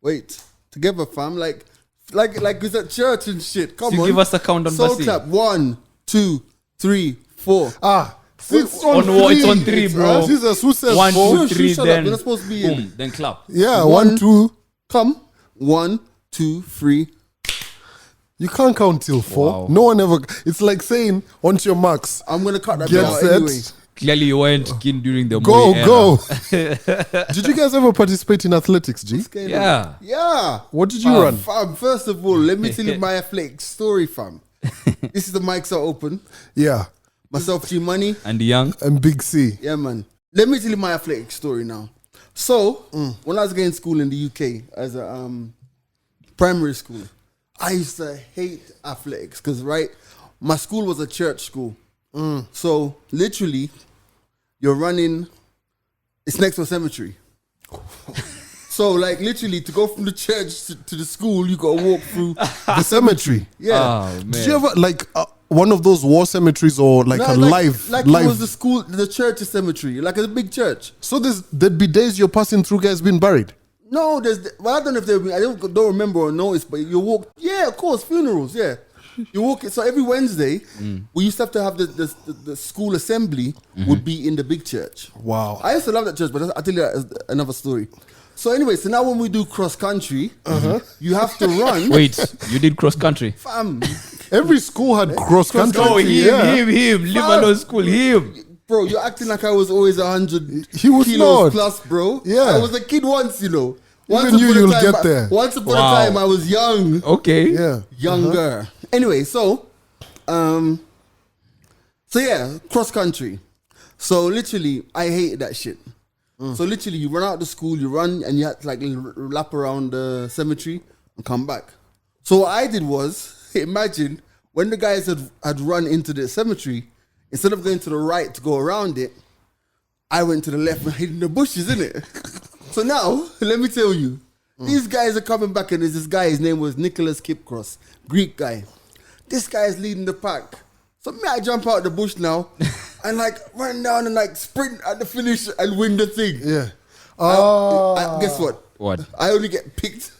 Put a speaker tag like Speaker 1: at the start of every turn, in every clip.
Speaker 1: Wait. Together, fam. Like it's at church and shit. Come
Speaker 2: So
Speaker 1: on.
Speaker 2: give us a count on
Speaker 1: Soul
Speaker 2: Basi.
Speaker 1: clap. 1, 2, 3, 4.
Speaker 3: It's
Speaker 2: on what? It's on 3, bro.
Speaker 3: Jesus, who says
Speaker 2: 1,
Speaker 3: 4?
Speaker 2: 2, 3,
Speaker 1: shut up.
Speaker 2: then
Speaker 1: You're not supposed to be
Speaker 2: boom,
Speaker 1: in.
Speaker 2: then clap.
Speaker 3: Yeah, 1, 2.
Speaker 1: Come. 1, 2, 3.
Speaker 3: You can't count till 4.
Speaker 2: Wow.
Speaker 3: No one ever. It's like saying, on your marks,
Speaker 1: I'm gonna cut that
Speaker 3: get
Speaker 1: bit out
Speaker 3: set,
Speaker 1: anyway.
Speaker 2: Clearly, you weren't keen during the
Speaker 3: go,
Speaker 2: Moi era.
Speaker 3: go. Did you guys ever participate in athletics, G?
Speaker 2: Yeah.
Speaker 1: Yeah.
Speaker 3: What did you run?
Speaker 1: Fam, first of all, let me tell you my athletic story, fam. This is the mics are open.
Speaker 3: Yeah,
Speaker 1: Myself, G Money.
Speaker 2: And the young.
Speaker 3: and Big C.
Speaker 1: Yeah, man. Let me tell you my athletic story now. So, when I was going to school in the UK as a primary school, I used to hate athletics because, right, my school was a church school. So, literally, you're running, it's next to a cemetery. So, like, literally, to go from the church to the school, you got to walk through.
Speaker 3: The cemetery.
Speaker 1: Yeah.
Speaker 2: Oh, man.
Speaker 3: Did you ever, like, one of those war cemeteries or like
Speaker 1: No,
Speaker 3: a live?
Speaker 1: Like
Speaker 3: live.
Speaker 1: it was the school, the church's cemetery, like a big church.
Speaker 3: So there'd be days you're passing through guys being buried.
Speaker 1: No, well, I don't know if I don't remember or notice, but you walk. Yeah, of course, funerals. Yeah, you walk. So every Wednesday, we used to have the school assembly would be in the big church.
Speaker 3: Wow.
Speaker 1: I used to love that church, but I'll tell you that as another story. So anyway, so now when we do cross country, you have to run.
Speaker 2: Wait, you did cross country?
Speaker 1: Fam,
Speaker 3: Every school had cross country.
Speaker 2: No,
Speaker 3: yeah.
Speaker 2: him. Leave alone school, him.
Speaker 1: bro, you're acting like I was always 100
Speaker 3: He was
Speaker 1: kilos
Speaker 3: not.
Speaker 1: plus, bro.
Speaker 3: Yeah.
Speaker 1: I was a kid once, you know. Once
Speaker 3: Even you,
Speaker 1: upon a
Speaker 3: you'll
Speaker 1: time,
Speaker 3: get there.
Speaker 1: Once upon a
Speaker 2: Wow.
Speaker 1: time, I was young.
Speaker 2: Okay.
Speaker 3: Yeah.
Speaker 1: Younger. Anyway, so yeah, cross country. So literally, I hated that shit. So literally, you run out of the school, you run, and you had to like lap around the cemetery and come back. So what I did was, imagine when the guys had run into the cemetery, instead of going to the right to go around it, I went to the left and hid in the bushes, innit? So now, let me tell you, these guys are coming back, and there's this guy, his name was Nicholas Kipcross, Greek guy. This guy is leading the pack. So me, I jump out the bush now and like run down and like sprint at the finish and win the thing.
Speaker 3: Yeah.
Speaker 1: Guess what?
Speaker 2: What?
Speaker 1: I only get picked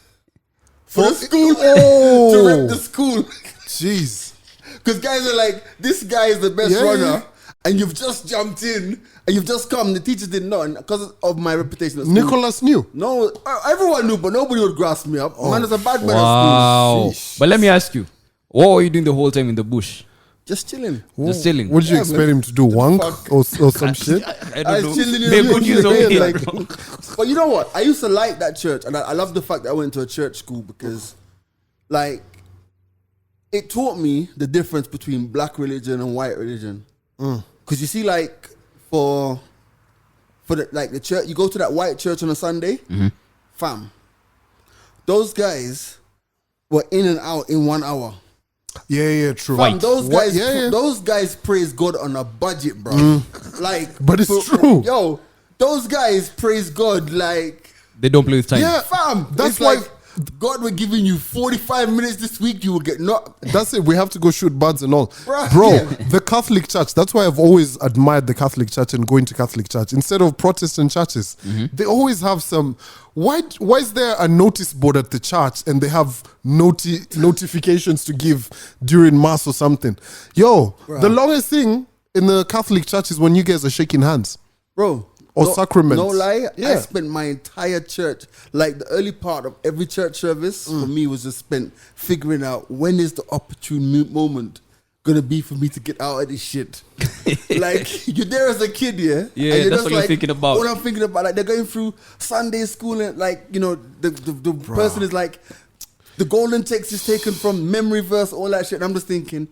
Speaker 1: for the school
Speaker 3: Oh.
Speaker 1: to rep the school.
Speaker 3: Jeez.
Speaker 1: Because guys are like, this guy is the best
Speaker 3: Yeah,
Speaker 1: runner,
Speaker 3: yeah.
Speaker 1: and you've just jumped in and you've just come. The teachers didn't know because of my reputation at school.
Speaker 3: Nicholas knew.
Speaker 1: No, everyone knew, but nobody would grasp me up. Man was a bad man at
Speaker 2: Wow.
Speaker 1: school.
Speaker 2: But let me ask you, what were you doing the whole time in the bush?
Speaker 1: Just chilling.
Speaker 2: Just chilling.
Speaker 3: What did you
Speaker 1: Yeah,
Speaker 3: expect
Speaker 1: man.
Speaker 3: him to do? Wank
Speaker 1: fuck?
Speaker 3: or some shit?
Speaker 2: I
Speaker 1: I
Speaker 2: don't know.
Speaker 1: was chilling in
Speaker 2: They're
Speaker 1: the
Speaker 2: good news over
Speaker 1: bush,
Speaker 2: here,
Speaker 1: like-
Speaker 2: bro.
Speaker 1: But you know what? I used to like that church, and I love the fact that I went to a church school because, like, it taught me the difference between black religion and white religion. Because you see, like, for the church, you go to that white church on a Sunday, fam. Those guys were in and out in 1 hour.
Speaker 3: Yeah, true.
Speaker 1: Fam, those
Speaker 3: What?
Speaker 1: guys,
Speaker 3: Yeah.
Speaker 1: those guys praise God on a budget, bro. Like,
Speaker 3: But it's true.
Speaker 1: Yo, those guys praise God like,
Speaker 2: They don't play with time.
Speaker 3: Yeah.
Speaker 1: fam.
Speaker 3: That's
Speaker 1: It's
Speaker 3: why-
Speaker 1: like God we're giving you 45 minutes this week. You will get not.
Speaker 3: That's it. We have to go shoot buds and all.
Speaker 1: Bruh,
Speaker 3: Bro,
Speaker 1: yeah.
Speaker 3: the Catholic Church, that's why I've always admired the Catholic Church and going to Catholic Church. Instead of Protestant churches, they always have some... Why is there a notice board at the church and they have notifications to give during Mass or something? Yo, the longest thing in the Catholic Church is when you guys are shaking hands.
Speaker 1: Bro.
Speaker 3: Or sacraments.
Speaker 1: No lie, I
Speaker 3: Yeah.
Speaker 1: spent my entire church, like the early part of every church service, for me was just spent figuring out when is the opportune moment gonna be for me to get out of this shit. Like, you're there as a kid, yeah?
Speaker 2: Yeah,
Speaker 1: And you're
Speaker 2: that's
Speaker 1: just
Speaker 2: what you're thinking about.
Speaker 1: What I'm thinking about, like, they're going through Sunday school and, like, you know, the person is like, the golden text is taken from memory verse, all that shit. And I'm just thinking,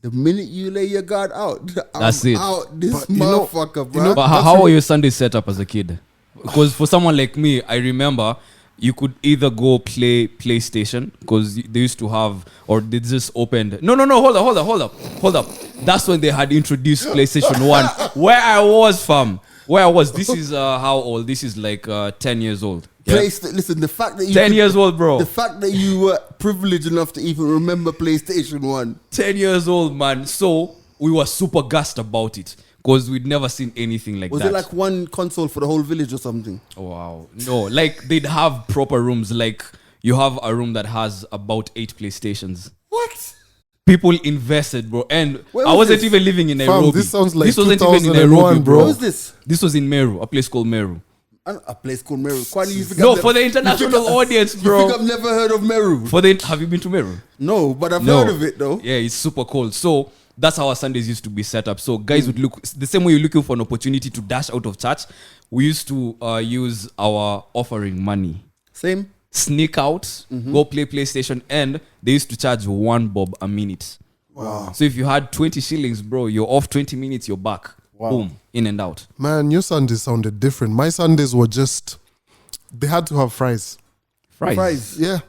Speaker 1: the minute you lay your guard out,
Speaker 2: That's
Speaker 1: I'm
Speaker 2: it.
Speaker 1: out this
Speaker 3: But you know-
Speaker 1: motherfucker, bro.
Speaker 2: But how were your Sundays set up as a kid? Because for someone like me, I remember you could either go play PlayStation because they used to have, or they just opened. No, hold up. That's when they had introduced PlayStation 1. Where I was, fam. Where I was. This is how old? This is like 10 years old. Yeah?
Speaker 1: Listen, the fact that you
Speaker 2: 10 years old, bro.
Speaker 1: The fact that you were privileged enough to even remember PlayStation 1.
Speaker 2: 10 years old, man. So we were super gassed about it. because we'd never seen anything like
Speaker 1: Was
Speaker 2: that.
Speaker 1: it like one console for the whole village or something?
Speaker 2: Wow. No, like they'd have proper rooms. Like you have a room that has about 8 PlayStations.
Speaker 1: What?
Speaker 2: People invested, bro. And
Speaker 1: Where
Speaker 2: I
Speaker 1: was
Speaker 2: wasn't
Speaker 1: this?
Speaker 2: even living in Nairobi.
Speaker 3: This sounds like
Speaker 2: this wasn't even in
Speaker 3: 2001,
Speaker 2: Nairobi,
Speaker 3: bro.
Speaker 2: bro.
Speaker 1: Where was this?
Speaker 2: This was in Meru, a place called Meru.
Speaker 1: A place called Meru. Kwani, you think
Speaker 2: No,
Speaker 1: I've
Speaker 2: for
Speaker 1: never-
Speaker 2: the international
Speaker 1: you think I-
Speaker 2: audience,
Speaker 1: You
Speaker 2: bro.
Speaker 1: think I've never heard of Meru?
Speaker 2: Have you been to Meru?
Speaker 1: No, but I've
Speaker 2: No.
Speaker 1: heard of it though.
Speaker 2: Yeah, it's super cold. So that's how our Sundays used to be set up. So guys would look the same way you're looking for an opportunity to dash out of church. We used to use our offering money,
Speaker 1: Same.
Speaker 2: sneak out, go play PlayStation, and they used to charge 1 bob a minute.
Speaker 1: Wow.
Speaker 2: So if you had 20 shillings, bro, you're off 20 minutes, you're back.
Speaker 1: Wow.
Speaker 2: Boom, in and out.
Speaker 3: Man, your Sundays sounded different. My Sundays were just, they had to have fries.
Speaker 1: Fries.
Speaker 3: Yeah.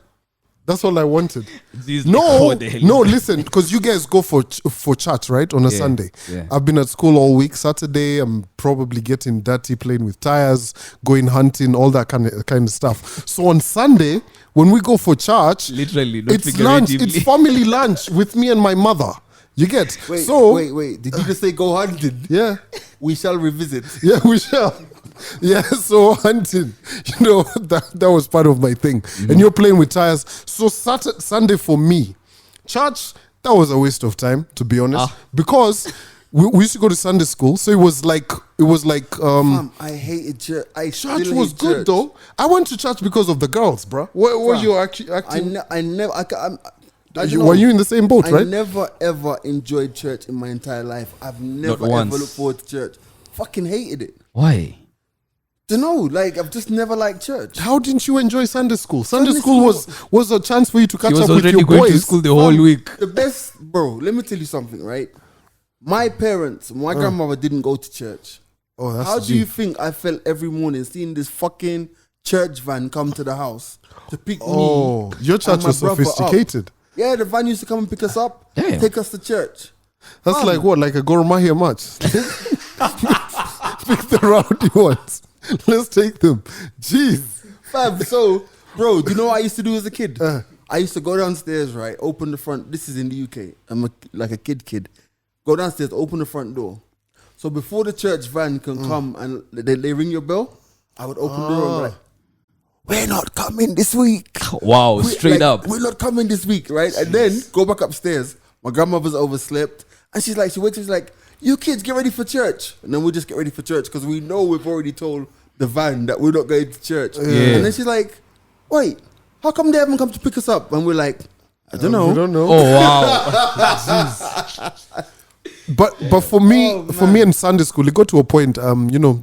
Speaker 3: That's all I wanted.
Speaker 2: These
Speaker 3: No,
Speaker 2: like, what the
Speaker 3: no,
Speaker 2: hell?
Speaker 3: listen, because you guys go for church, right? On a
Speaker 2: Yeah,
Speaker 3: Sunday.
Speaker 2: yeah.
Speaker 3: I've been at school all week. Saturday, I'm probably getting dirty, playing with tires, going hunting, all that kind of stuff. So on Sunday, when we go for church,
Speaker 2: Literally, not
Speaker 3: it's lunch.
Speaker 2: figuratively.
Speaker 3: It's family lunch with me and my mother. You get?
Speaker 1: Wait,
Speaker 3: so,
Speaker 1: wait. Did you just say go hunting?
Speaker 3: yeah.
Speaker 1: We shall revisit.
Speaker 3: Yeah, we shall. Yeah, so hunting, that was part of my thing. And you're playing with tires. So Sunday for me, church, that was a waste of time, to be honest. Because we used to go to Sunday school, so it was like
Speaker 1: I hated church.
Speaker 3: church was good though. I went to church because of the girls, bro. Were you actually acting?
Speaker 1: I never. I don't
Speaker 3: Were
Speaker 1: know.
Speaker 3: you in the same boat,
Speaker 1: I
Speaker 3: right?
Speaker 1: never ever enjoyed church in my entire life. I've never
Speaker 2: once.
Speaker 1: ever looked forward to church. Fucking hated it.
Speaker 2: Why?
Speaker 1: Don't know. Like I've just never liked church.
Speaker 3: How didn't you enjoy Sunday school? Sunday
Speaker 1: Sunday
Speaker 3: school
Speaker 1: school-
Speaker 3: was a chance for you to catch
Speaker 2: He was
Speaker 3: up with
Speaker 2: already
Speaker 3: your
Speaker 2: going to
Speaker 3: boys.
Speaker 2: school the whole week.
Speaker 1: The best, bro. Let me tell you something, right? My parents, my grandmother didn't go to church.
Speaker 3: Oh, that's
Speaker 1: How
Speaker 3: G.
Speaker 1: do you think I felt every morning seeing this fucking church van come to the house to pick
Speaker 3: Oh,
Speaker 1: me?
Speaker 3: your church
Speaker 1: and my
Speaker 3: was
Speaker 1: brother up?
Speaker 3: sophisticated.
Speaker 1: Yeah, the van used to come and pick us up,
Speaker 2: Damn.
Speaker 1: take us to church.
Speaker 3: That's like what? Like a Gor Mahia match. Pick the rowdy ones. Let's take them. Jeez.
Speaker 1: Fam, so, bro, do you know what I used to do as a kid? I used to go downstairs, right? Open the front. This is in the UK. I'm like a kid. Go downstairs, open the front door. So before the church van can come and they ring your bell, I would open the door and be like, we're not coming this week.
Speaker 2: Wow, straight up.
Speaker 1: We're not coming this week, right? And then go back upstairs. My grandmother's overslept. And she's like, she wakes up, she's like, you kids get ready for church. And then we'll just get ready for church because we know we've already told the van that we're not going to church.
Speaker 2: Yeah.
Speaker 1: And then she's like, wait, how come they haven't come to pick us up? And we're like, I don't know.
Speaker 3: We don't know.
Speaker 2: Oh wow.
Speaker 3: But for me in Sunday school, it got to a point,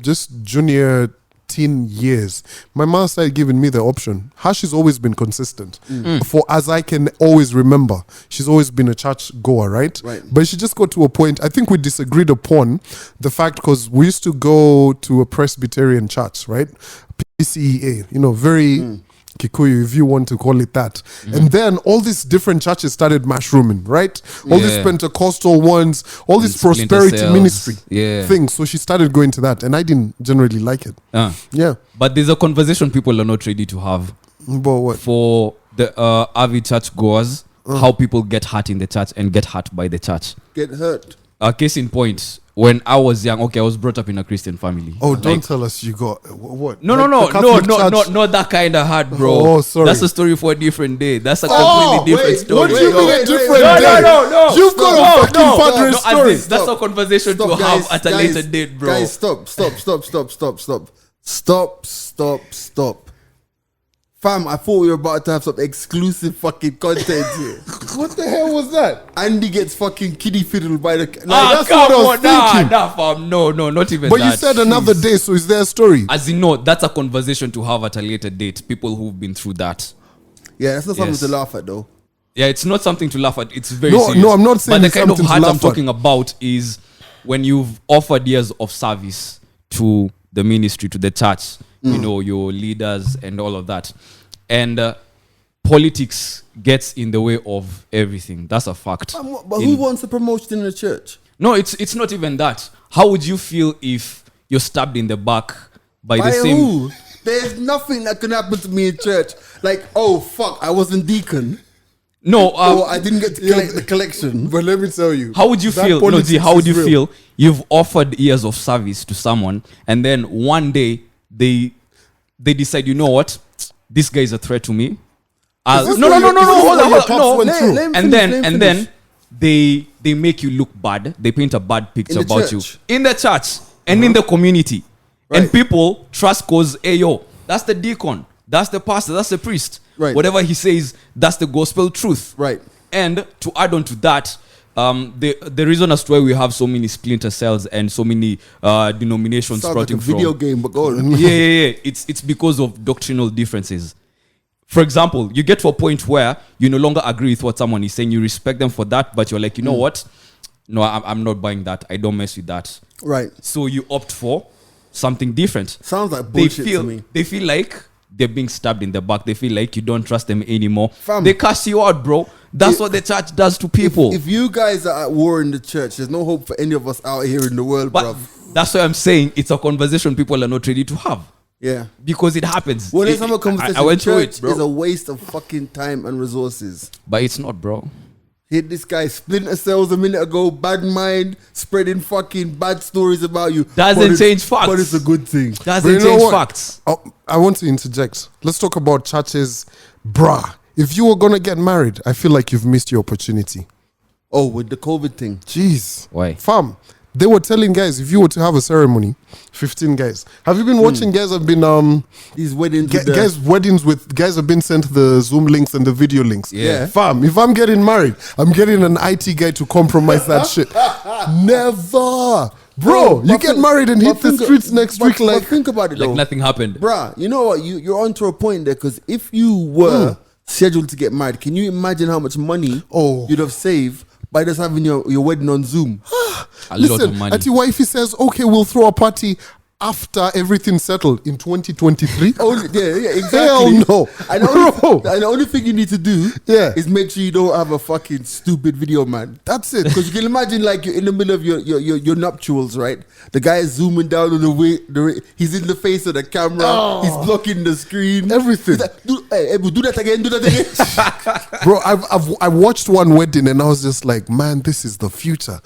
Speaker 3: just junior teen years, my mother started giving me the option. Hash has always been consistent. For as I can always remember, she's always been a church goer, right?
Speaker 1: Right.
Speaker 3: But she just got to a point, I think we disagreed upon the fact, because we used to go to a Presbyterian church, right? PCEA, very Kikuyu, if you want to call it that. And then all these different churches started mushrooming, right? All these
Speaker 2: Yeah.
Speaker 3: Pentecostal ones, all these
Speaker 2: splinter
Speaker 3: prosperity
Speaker 2: cells.
Speaker 3: ministry
Speaker 2: Yeah.
Speaker 3: things. So she started going to that, and I didn't generally like it. Yeah.
Speaker 2: But there's a conversation people are not ready to have
Speaker 3: But what?
Speaker 2: for the avid church goers. How people get hurt in the church and get hurt by the church.
Speaker 1: Get hurt.
Speaker 2: Case in point, when I was young, I was brought up in a Christian family.
Speaker 3: Oh,
Speaker 2: Like,
Speaker 3: don't tell us you got what?
Speaker 2: No,
Speaker 3: Like
Speaker 2: no,
Speaker 3: the Catholic Church?
Speaker 2: not that kind of hard, bro.
Speaker 3: Oh, sorry.
Speaker 2: That's a story for a different day. That's a completely different story.
Speaker 3: What do you mean a
Speaker 1: wait,
Speaker 3: different
Speaker 1: wait,
Speaker 3: day?
Speaker 2: No.
Speaker 3: You've got a fucking padre
Speaker 2: No,
Speaker 3: story.
Speaker 2: Aziz, that's a conversation to have at a later date, bro.
Speaker 1: Guys, stop. Fam, I thought we were about to have some exclusive fucking content here.
Speaker 3: What the hell was that?
Speaker 1: Andy gets fucking kiddie fiddled by the...
Speaker 3: that's
Speaker 2: come
Speaker 3: what I was
Speaker 2: on, nah,
Speaker 3: thinking.
Speaker 2: fam. No, not even
Speaker 3: But
Speaker 2: that.
Speaker 3: you said another day, so is there a story?
Speaker 2: As in, no, that's a conversation to have at a later date. People who've been through that.
Speaker 1: Yeah, that's not something
Speaker 2: Yes.
Speaker 1: to laugh at though.
Speaker 2: Yeah, it's not something to laugh at. It's very
Speaker 3: No,
Speaker 2: serious.
Speaker 3: no, I'm not saying
Speaker 2: But the
Speaker 3: it's
Speaker 2: kind of
Speaker 3: something to
Speaker 2: hurt I'm
Speaker 3: laugh at.
Speaker 2: talking about is when you've offered years of service to the ministry, to the church, your leaders and all of that. And politics gets in the way of everything. That's a fact.
Speaker 1: But who wants a promotion in the church?
Speaker 2: No, it's not even that. How would you feel if you're stabbed in the back by the
Speaker 1: By
Speaker 2: same...
Speaker 1: who? There's nothing that can happen to me in church. Like, oh fuck, I wasn't deacon.
Speaker 2: No,
Speaker 1: I didn't get to collect the collection.
Speaker 3: But let me tell you.
Speaker 2: how would you
Speaker 3: that
Speaker 2: feel? No,
Speaker 3: politics
Speaker 2: see, how would
Speaker 3: is
Speaker 2: you
Speaker 3: real.
Speaker 2: feel? You've offered years of service to someone, and then one day they decide, you know what, this guy is a threat to me.
Speaker 3: Is this
Speaker 2: No,
Speaker 3: where your
Speaker 2: hold on,
Speaker 3: pops
Speaker 2: no.
Speaker 3: went through?
Speaker 1: Let him
Speaker 2: And
Speaker 1: finish,
Speaker 2: then they make you look bad. They paint a bad picture
Speaker 1: In the
Speaker 2: about you
Speaker 1: church.
Speaker 2: in the church and in the community, and
Speaker 1: Right.
Speaker 2: people trust cause. Hey yo, that's the deacon, that's the pastor, that's the priest.
Speaker 1: Right.
Speaker 2: Whatever he says, that's the gospel truth.
Speaker 1: Right.
Speaker 2: And to add on to that, the reason as to why we have so many splinter cells and so many denominations
Speaker 1: Sounds like a
Speaker 2: sprouting
Speaker 1: video
Speaker 2: from.
Speaker 1: game, but go on.
Speaker 2: Yeah. It's because of doctrinal differences. For example, you get to a point where you no longer agree with what someone is saying. You respect them for that, but you're like, you know what? No, I'm not buying that. I don't mess with that.
Speaker 1: Right.
Speaker 2: So you opt for something different.
Speaker 1: Sounds like
Speaker 2: They
Speaker 1: bullshit
Speaker 2: feel
Speaker 1: to me.
Speaker 2: they feel like they're being stabbed in the back. They feel like you don't trust them anymore.
Speaker 1: Fam.
Speaker 2: They cast you out, bro. That's what the church does to people.
Speaker 1: If you guys are at war in the church, there's no hope for any of us out here in the world,
Speaker 2: But
Speaker 1: bruv.
Speaker 2: that's why I'm saying it's a conversation people are not ready to have.
Speaker 1: Yeah.
Speaker 2: Because it happens.
Speaker 1: Well, let's
Speaker 2: It-
Speaker 1: have a conversation.
Speaker 2: I went through
Speaker 1: Church
Speaker 2: it, bro.
Speaker 1: is a waste of fucking time and resources.
Speaker 2: But it's not, bro.
Speaker 1: Hit this guy splinter cells a minute ago, bad mind, spreading fucking bad stories about you.
Speaker 2: Doesn't
Speaker 1: But it's-
Speaker 2: change facts.
Speaker 1: But it's a good thing.
Speaker 2: Doesn't
Speaker 3: But you know
Speaker 2: change
Speaker 3: what?
Speaker 2: facts.
Speaker 3: Oh, I want to interject. Let's talk about churches. Bruh, if you were going to get married, I feel like you've missed your opportunity.
Speaker 1: Oh, with the COVID thing.
Speaker 3: Jeez.
Speaker 2: Why?
Speaker 3: Fam, they were telling guys, if you were to have a ceremony, 15 guys. Have you been watching guys have been,
Speaker 1: These weddings with the-
Speaker 3: guys weddings with, guys have been sent the Zoom links and the video links.
Speaker 2: Yeah.
Speaker 3: Fam, if I'm getting married, I'm getting an IT guy to compromise that shit. Never. Bro, you
Speaker 1: but
Speaker 3: get
Speaker 1: think-
Speaker 3: married and hit
Speaker 1: but
Speaker 3: the
Speaker 1: think-
Speaker 3: streets next
Speaker 1: but-
Speaker 3: week
Speaker 1: but
Speaker 3: like...
Speaker 1: think about it
Speaker 2: Like
Speaker 1: though.
Speaker 2: nothing happened.
Speaker 1: Bruh, you know what? You're onto a point there because if you were scheduled to get married, can you imagine how much money
Speaker 3: Oh.
Speaker 1: you'd have saved by just having your wedding on Zoom?
Speaker 2: A lot of
Speaker 3: Listen,
Speaker 2: money.
Speaker 3: Ati wifey says, okay, we'll throw a party after everything's settled in 2023.
Speaker 1: Yeah, exactly.
Speaker 3: Hell no.
Speaker 1: And the only thing you need to do
Speaker 3: Yeah.
Speaker 1: is make sure you don't have a fucking stupid video, man.
Speaker 3: That's it.
Speaker 1: Because you can imagine, like, you're in the middle of your nuptials, right? The guy is zooming down on the way. He's in the face of the camera. He's blocking the screen.
Speaker 3: Everything.
Speaker 1: He's like, hey, Ebu, do that again. Do that again.
Speaker 3: Bro, I watched one wedding and I was just like, man, this is the future.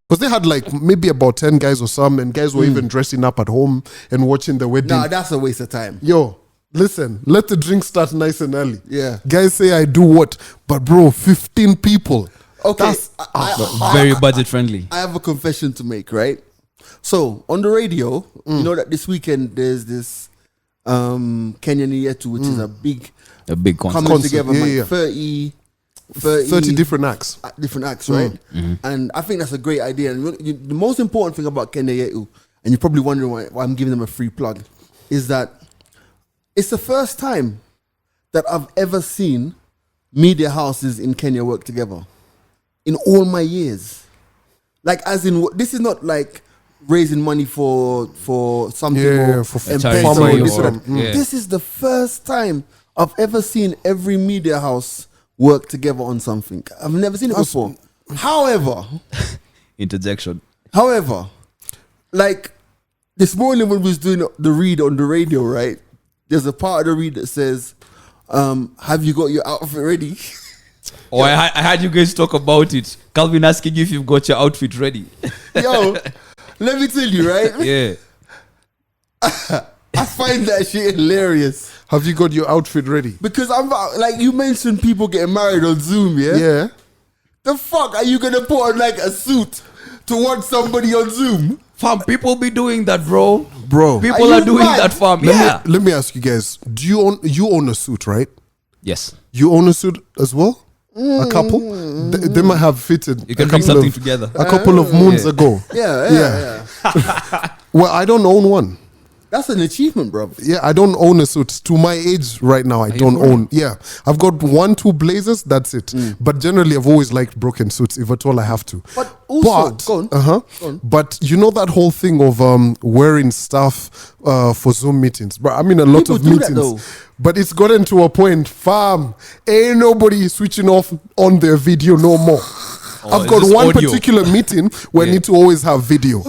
Speaker 3: Because they had like maybe about 10 guys or some, and guys were even dressing up at home and watching the wedding.
Speaker 1: Nah, that's a waste of time.
Speaker 3: Yo, listen, let the drink start nice and early.
Speaker 1: Yeah.
Speaker 3: Guys say I do what? But bro, 15 people.
Speaker 1: Okay,
Speaker 3: That's,
Speaker 2: Very budget friendly.
Speaker 1: I have a confession to make, right? So on the radio, you know that this weekend there's this Kenyan Yetu, which is a big
Speaker 2: A big concert.
Speaker 1: coming together,
Speaker 3: yeah,
Speaker 1: like
Speaker 3: yeah. 30 different acts.
Speaker 1: different acts, right? And I think that's a great idea. And the most important thing about Kenya Yetu, and you're probably wondering why I'm giving them a free plug, is that it's the first time that I've ever seen media houses in Kenya work together in all my years. Like, as in, this is not like raising money for something
Speaker 3: Yeah,
Speaker 1: or
Speaker 3: for
Speaker 1: embezzling
Speaker 2: charity
Speaker 1: or
Speaker 3: or-
Speaker 1: this or that.
Speaker 2: yeah.
Speaker 1: This is the first time I've ever seen every media house work together on something. I've never seen it before. However,
Speaker 2: Interjection.
Speaker 1: like this morning when we was doing the read on the radio, right? There's a part of the read that says, have you got your outfit ready?
Speaker 2: Oh, I had you guys talk about it. Calvin asking you if you've got your outfit ready.
Speaker 1: Yo, let me tell you, right?
Speaker 2: Yeah.
Speaker 1: I find that shit hilarious.
Speaker 3: Have you got your outfit ready?
Speaker 1: Because I'm like, you mentioned people getting married on Zoom, yeah?
Speaker 3: Yeah.
Speaker 1: The fuck are you gonna put on like a suit to watch somebody on Zoom?
Speaker 2: Fam, people be doing that, bro.
Speaker 3: Bro.
Speaker 2: People
Speaker 1: Are
Speaker 2: are
Speaker 1: you
Speaker 2: doing
Speaker 1: mad?
Speaker 2: that, fam.
Speaker 3: Let
Speaker 2: Yeah.
Speaker 3: me, let me ask you guys, do you own a suit, right?
Speaker 2: Yes.
Speaker 3: You own a suit as well? A couple? They might have fitted
Speaker 2: You can
Speaker 3: a
Speaker 2: bring
Speaker 3: couple
Speaker 2: something
Speaker 3: of,
Speaker 2: together.
Speaker 3: a couple of moons ago.
Speaker 1: Yeah.
Speaker 3: Well, I don't own one.
Speaker 1: That's an achievement, bro.
Speaker 3: Yeah, I don't own a suit. To my age right now, I don't own. Yeah, I've got 1-2 blazers. That's it. But generally, I've always liked broken suits. If at all, I have to.
Speaker 1: But also, go on. Go on.
Speaker 3: But you know that whole thing of wearing stuff for Zoom meetings, bro. I mean, a lot
Speaker 1: People
Speaker 3: of
Speaker 1: do that,
Speaker 3: meetings.
Speaker 1: though.
Speaker 3: But it's gotten to a point, fam. Ain't nobody switching off on their video no more. I've
Speaker 2: it's
Speaker 3: got
Speaker 2: just
Speaker 3: one
Speaker 2: audio.
Speaker 3: particular meeting where I
Speaker 2: Yeah.
Speaker 3: need to always have video,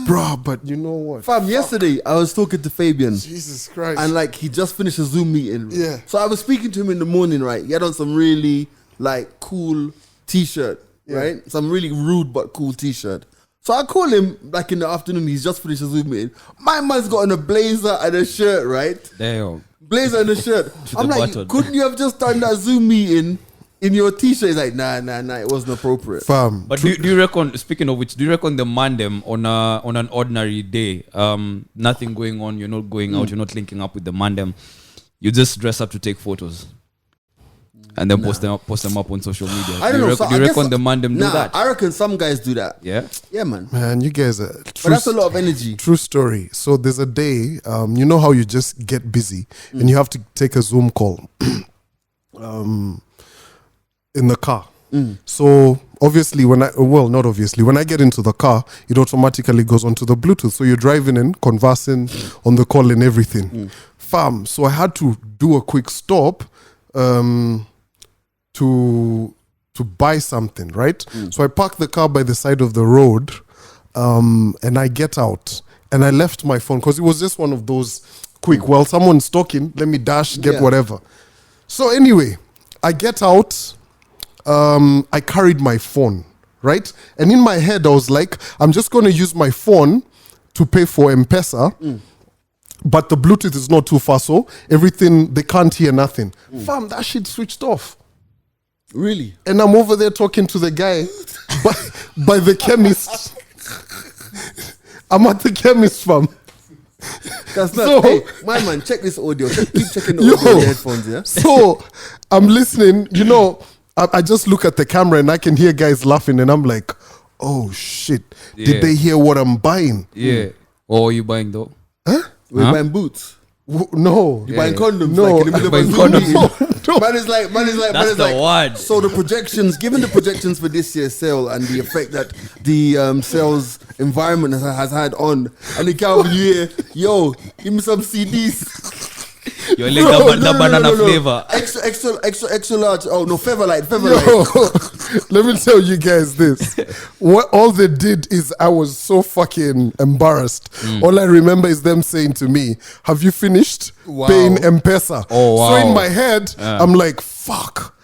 Speaker 3: bro. But you know what?
Speaker 1: Fam, yesterday I was talking to Fabian.
Speaker 3: Jesus Christ.
Speaker 1: And like he just finished a Zoom meeting.
Speaker 3: Yeah.
Speaker 1: So I was speaking to him in the morning, right? He had on some really like cool t-shirt, right? Some really rude but cool t-shirt. So I call him like in the afternoon. He's just finished a Zoom meeting. My man's got on a blazer and a shirt, right?
Speaker 2: Damn.
Speaker 1: Blazer and a shirt. I'm like,
Speaker 2: button.
Speaker 1: couldn't you have just done that Zoom meeting in your t-shirt? He's like, nah, it wasn't appropriate.
Speaker 3: Fam.
Speaker 2: But do you reckon, speaking of which, do you reckon the mandem on an ordinary day, nothing going on, you're not going out, you're not linking up with the mandem, you just dress up to take photos? And then post them up on social media.
Speaker 1: I don't know.
Speaker 2: Do you reckon the mandem do that?
Speaker 1: I reckon some guys do that.
Speaker 2: Yeah?
Speaker 1: Yeah, man.
Speaker 3: Man, you guys are
Speaker 1: But that's a lot of energy.
Speaker 3: True story. So there's a day, you know how you just get busy and you have to take a Zoom call in the car. So obviously when I get into the car, it automatically goes onto the Bluetooth. So you're driving in, conversing on the call and everything. Fam, so I had to do a quick stop to buy something, right? So I parked the car by the side of the road, and I get out and I left my phone because it was just one of those quick, well, someone's talking, let me dash, get whatever. So anyway, I get out, I carried my phone, right? And in my head, I was like, I'm just going to use my phone to pay for M-Pesa, but the Bluetooth is not too far, so everything, they can't hear nothing. Fam, that shit switched off.
Speaker 1: Really?
Speaker 3: And I'm over there talking to the guy by the chemist. I'm at the chemist, fam.
Speaker 1: That's not. Hey, my man, check this audio. Keep checking the audio on the headphones, yeah?
Speaker 3: So I'm listening. You know, I just look at the camera and I can hear guys laughing, and I'm like, oh shit. Did they hear what I'm buying?
Speaker 2: Yeah. What are you buying though?
Speaker 1: We're buying boots.
Speaker 3: No.
Speaker 1: You're buying condoms.
Speaker 3: No.
Speaker 1: Like in the middle of a
Speaker 2: Buying
Speaker 1: Zoom
Speaker 2: condoms.
Speaker 1: meeting. Man is like,
Speaker 2: That's the one.
Speaker 1: So the projections, given the projections for this year's sale and the effect that the sales environment has had on, and the cow you hear, yo, give me some CDs.
Speaker 2: You're like the banana flavor.
Speaker 1: Extra large. Oh no, Featherlight.
Speaker 3: Yo, let me tell you guys this. What all they did is I was so fucking embarrassed. All I remember is them saying to me, have you finished paying M-Pesa?
Speaker 2: Oh, wow.
Speaker 3: So in my head, I'm like, fuck.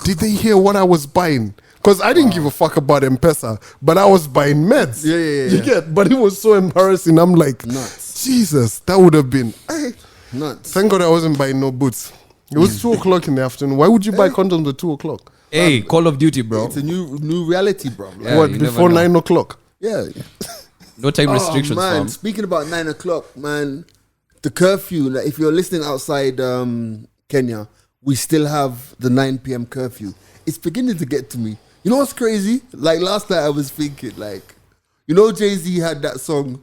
Speaker 3: Did they hear what I was buying? Because I didn't give a fuck about M-Pesa, but I was buying meds.
Speaker 1: Yeah.
Speaker 3: You get? But it was so embarrassing. I'm like,
Speaker 1: Nuts.
Speaker 3: Jesus, that would have been...
Speaker 1: Nuts.
Speaker 3: Thank God I wasn't buying no boots. It was 2 o'clock in the afternoon. Why would you buy condoms at 2 o'clock?
Speaker 2: Hey, Call of Duty, bro.
Speaker 1: It's a new reality, bro. Like,
Speaker 2: Yeah,
Speaker 3: what,
Speaker 2: you
Speaker 3: before
Speaker 2: never know.
Speaker 3: 9 o'clock?
Speaker 1: yeah.
Speaker 2: No time restrictions,
Speaker 1: man.
Speaker 2: fam.
Speaker 1: Speaking about 9 o'clock, man, the curfew. Like, if you're listening outside Kenya, we still have the 9 p.m. curfew. It's beginning to get to me. You know what's crazy? Like last night, I was thinking, like, you know, Jay-Z had that song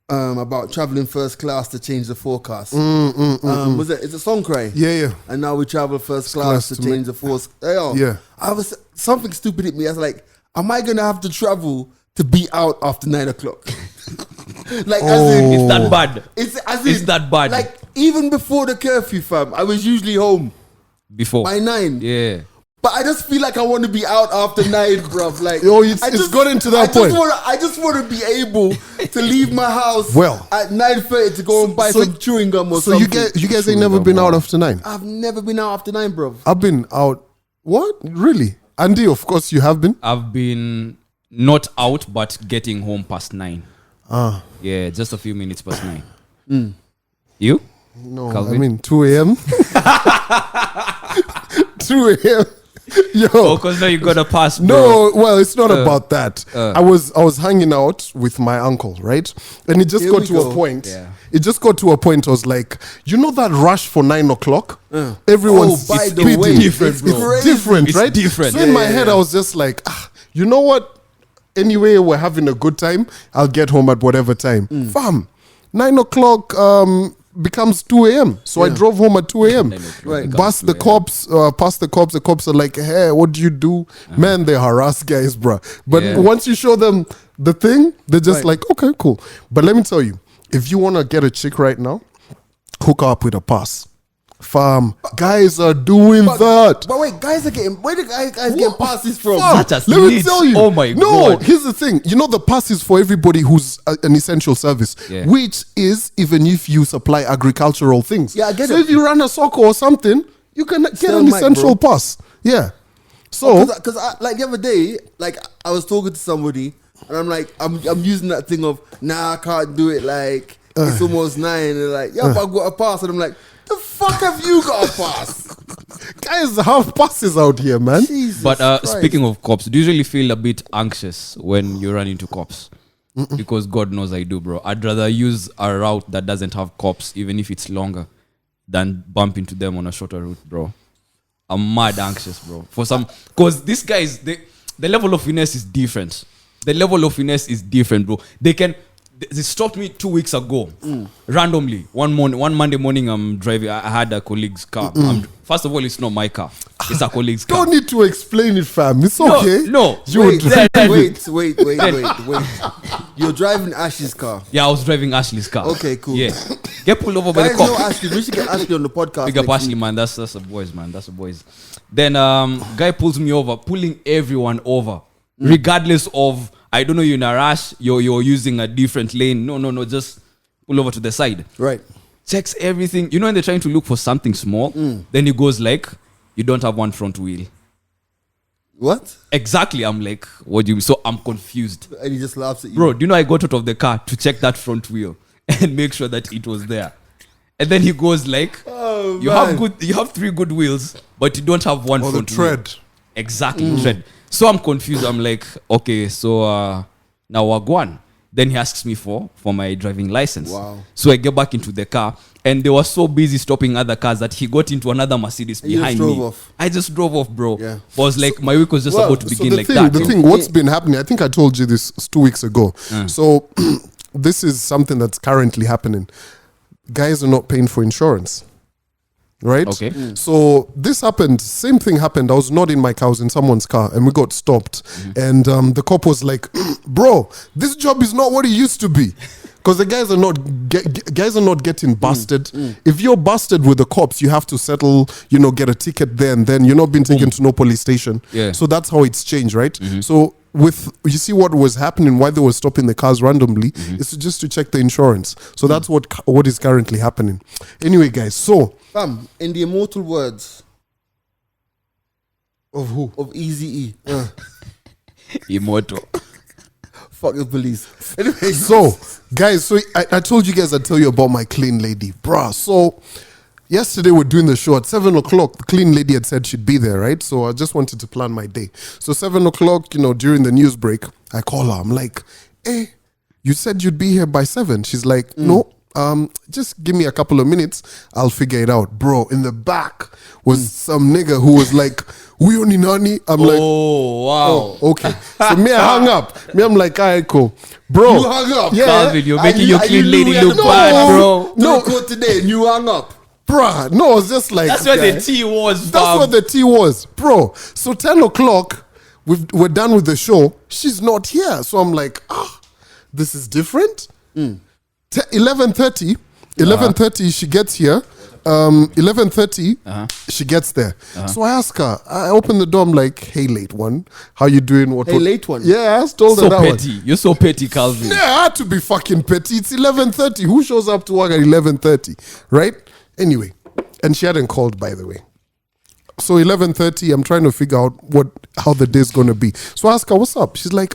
Speaker 1: about traveling first class to change the forecast. Was it? It's a song cry.
Speaker 3: Yeah.
Speaker 1: And now we travel first class to change the force.
Speaker 3: Yeah.
Speaker 1: I was something stupid hit me. I was like, am I gonna have to travel to be out after 9 o'clock? Like, as in,
Speaker 2: It's that bad.
Speaker 1: It's
Speaker 2: that bad.
Speaker 1: Like, even before the curfew, fam, I was usually home
Speaker 2: Before.
Speaker 1: by 9.
Speaker 2: Yeah.
Speaker 1: But I just feel like I want to be out after 9, bruv. Like,
Speaker 3: Yo, it's gotten to that point.
Speaker 1: I just want to be able to leave my house
Speaker 3: Well,
Speaker 1: at 9:30 to go and buy
Speaker 3: so-
Speaker 1: some chewing gum or
Speaker 3: So
Speaker 1: something.
Speaker 3: you guys ain't never been out after 9?
Speaker 1: I've never been out after 9, bruv.
Speaker 3: I've been out. What? Really? Andy, of course you have been.
Speaker 2: I've been not out, but getting home past 9. Yeah, just a few minutes past 9. You?
Speaker 3: No,
Speaker 2: Calvin?
Speaker 3: I mean 2 a.m. 2 a.m. Yo.
Speaker 2: Oh, because now you got a pass, bro.
Speaker 3: No, well, it's not about that. I was hanging out with my uncle, right? And it just
Speaker 1: Here
Speaker 3: got
Speaker 1: we
Speaker 3: to
Speaker 1: go.
Speaker 3: a point.
Speaker 2: Yeah.
Speaker 3: It just got to a point. I was like, you know that rush for 9 o'clock? Everyone's
Speaker 1: Oh, by the
Speaker 3: speeding.
Speaker 1: way,
Speaker 2: different,
Speaker 1: it's
Speaker 2: bro.
Speaker 1: crazy.
Speaker 3: different,
Speaker 2: It's
Speaker 3: right?
Speaker 2: different.
Speaker 3: So in my head, I was just like, you know what? Anyway, we're having a good time. I'll get home at whatever time. Fam, 9 o'clock becomes 2 a.m. So I drove home at 2 a.m.
Speaker 1: Right.
Speaker 3: Past the cops, the cops are like, hey, what do you do? Man, they harass guys, bruh. But
Speaker 2: Yeah.
Speaker 3: once you show them the thing, they're just
Speaker 1: Right.
Speaker 3: like, okay, cool. But let me tell you, if you want to get a chick right now, hook her up with a pass. Fam, guys are doing that.
Speaker 1: But wait, guys are getting, where do guys get passes from?
Speaker 3: Fam,
Speaker 2: Such a
Speaker 3: let me
Speaker 2: snitch.
Speaker 3: tell you.
Speaker 2: Oh my
Speaker 3: no,
Speaker 2: God.
Speaker 3: here's the thing. You know the pass is for everybody who's an essential service,
Speaker 2: Yeah.
Speaker 3: which is even if you supply agricultural things.
Speaker 1: Yeah, I get
Speaker 3: so
Speaker 1: it.
Speaker 3: if you run a soccer or something, You can get
Speaker 1: Stay
Speaker 3: an
Speaker 1: on mic,
Speaker 3: essential
Speaker 1: bro.
Speaker 3: pass. Yeah. So
Speaker 1: Because like the other day, like I was talking to somebody, and I'm like, I'm using that thing of, nah, I can't do it. Like it's almost 9, and they're like, yeah, but I got a pass, and I'm like, the fuck have you got a pass?
Speaker 3: guys have passes out here, man.
Speaker 1: Jesus
Speaker 2: But
Speaker 1: Christ.
Speaker 2: speaking of cops, do you usually feel a bit anxious when you run into cops? Because God knows I do, bro. I'd rather use a route that doesn't have cops, even if it's longer, than bump into them on a shorter route, bro. I'm mad anxious, bro. Because these guys, the level of finesse is different. The level of finesse is different, bro. They stopped me 2 weeks ago, randomly. One Monday morning, I'm driving. I had a colleague's car. First of all, it's not my car. It's a colleague's car.
Speaker 3: Don't need to explain it, fam. It's okay.
Speaker 2: No.
Speaker 3: You
Speaker 1: wait,
Speaker 3: would
Speaker 1: wait. You're driving Ash's car.
Speaker 2: Yeah, I was driving Ashley's car.
Speaker 1: Okay, cool.
Speaker 2: Yeah. Get pulled over by the
Speaker 1: Guys,
Speaker 2: cop.
Speaker 1: know Ashley. We should get Ashley on the podcast.
Speaker 2: Big up
Speaker 1: next
Speaker 2: Ashley,
Speaker 1: week.
Speaker 2: man. That's the boys, man. That's the boys. Then guy pulls me over, pulling everyone over, regardless of, I don't know, you're in a rush, you're using a different lane. No, just pull over to the side.
Speaker 1: Right.
Speaker 2: Checks everything. You know when they're trying to look for something small, then he goes like, you don't have one front wheel.
Speaker 1: What?
Speaker 2: Exactly. I'm like, what do you mean? So I'm confused.
Speaker 1: And he just laughs at you.
Speaker 2: Bro, do you know I got out of the car to check that front wheel and make sure that it was there? And then he goes like, you have 3 good wheels, but you don't have one
Speaker 3: Or the
Speaker 2: front wheel.
Speaker 3: tread.
Speaker 2: Exactly, tread. So I'm confused. I'm like, okay, so now we're going. Then he asks me for my driving license.
Speaker 1: Wow.
Speaker 2: So I get back into the car, and they were so busy stopping other cars that he got into another Mercedes
Speaker 1: And you
Speaker 2: behind
Speaker 1: just
Speaker 2: me.
Speaker 1: drove off.
Speaker 2: I just drove off, bro.
Speaker 1: Yeah.
Speaker 2: I was like, my week was just about to begin
Speaker 3: the
Speaker 2: like
Speaker 3: thing,
Speaker 2: that.
Speaker 3: The
Speaker 2: yo.
Speaker 3: thing, what's been happening, I think I told you this 2 weeks ago. So this is something that's currently happening. Guys are not paying for insurance. Right?
Speaker 2: Okay.
Speaker 3: So this happened, same thing happened. I was not in my car, I was in someone's car, and we got stopped. And the cop was like, bro, this job is not what it used to be. Because the guys are not getting busted. If you're busted with the cops, you have to settle, get a ticket there, and then you're not being taken to no police station.
Speaker 2: Yeah.
Speaker 3: So that's how it's changed, right? So you see what was happening, why they were stopping the cars randomly, is just to check the insurance. So that's what is currently happening. Anyway, guys, so
Speaker 1: Fam, in the immortal words
Speaker 3: of who?
Speaker 1: of Easy E.
Speaker 2: Immortal.
Speaker 1: Fuck the police. Anyway,
Speaker 3: So, guys, I told you guys I'd tell you about my clean lady. Bruh, so yesterday we're doing the show at 7 o'clock. The clean lady had said she'd be there, right? So I just wanted to plan my day. So 7 o'clock, during the news break, I call her. I'm like, hey, you said you'd be here by 7. She's like, no. Just give me a couple of minutes, I'll figure it out. Bro, in the back was some nigga who was like, we only nani? I'm like,
Speaker 2: Oh, wow.
Speaker 3: oh, okay. So me, I hung up. I'm like, all right, cool. Bro.
Speaker 1: you hung up.
Speaker 3: Yeah.
Speaker 2: Calvin, you're making
Speaker 1: And
Speaker 2: your
Speaker 1: you
Speaker 2: clean
Speaker 1: knew
Speaker 2: lady
Speaker 1: we had
Speaker 2: look
Speaker 1: to
Speaker 2: bad,
Speaker 1: go.
Speaker 2: bro.
Speaker 3: No.
Speaker 1: Don't go today and you hung up.
Speaker 3: Bruh, no, it was just like,
Speaker 2: That's where the tea was,
Speaker 3: that's
Speaker 2: fam.
Speaker 3: what the tea was. Bro, so 10 o'clock, we're done with the show. She's not here. So I'm like, this is different. 11:30, she gets here. 11:30, she gets there. So I ask her, I open the door, I'm like, hey, late one, how you doing? What?
Speaker 1: Late one.
Speaker 3: Yeah, I told her
Speaker 2: So
Speaker 3: that one.
Speaker 2: petty. You're so petty, Calvin.
Speaker 3: Yeah, I had to be fucking petty. It's 11:30. Who shows up to work at 11:30, right? Anyway, and she hadn't called, by the way. So 11:30, I'm trying to figure out how the day's gonna be. So I ask her, what's up? She's like,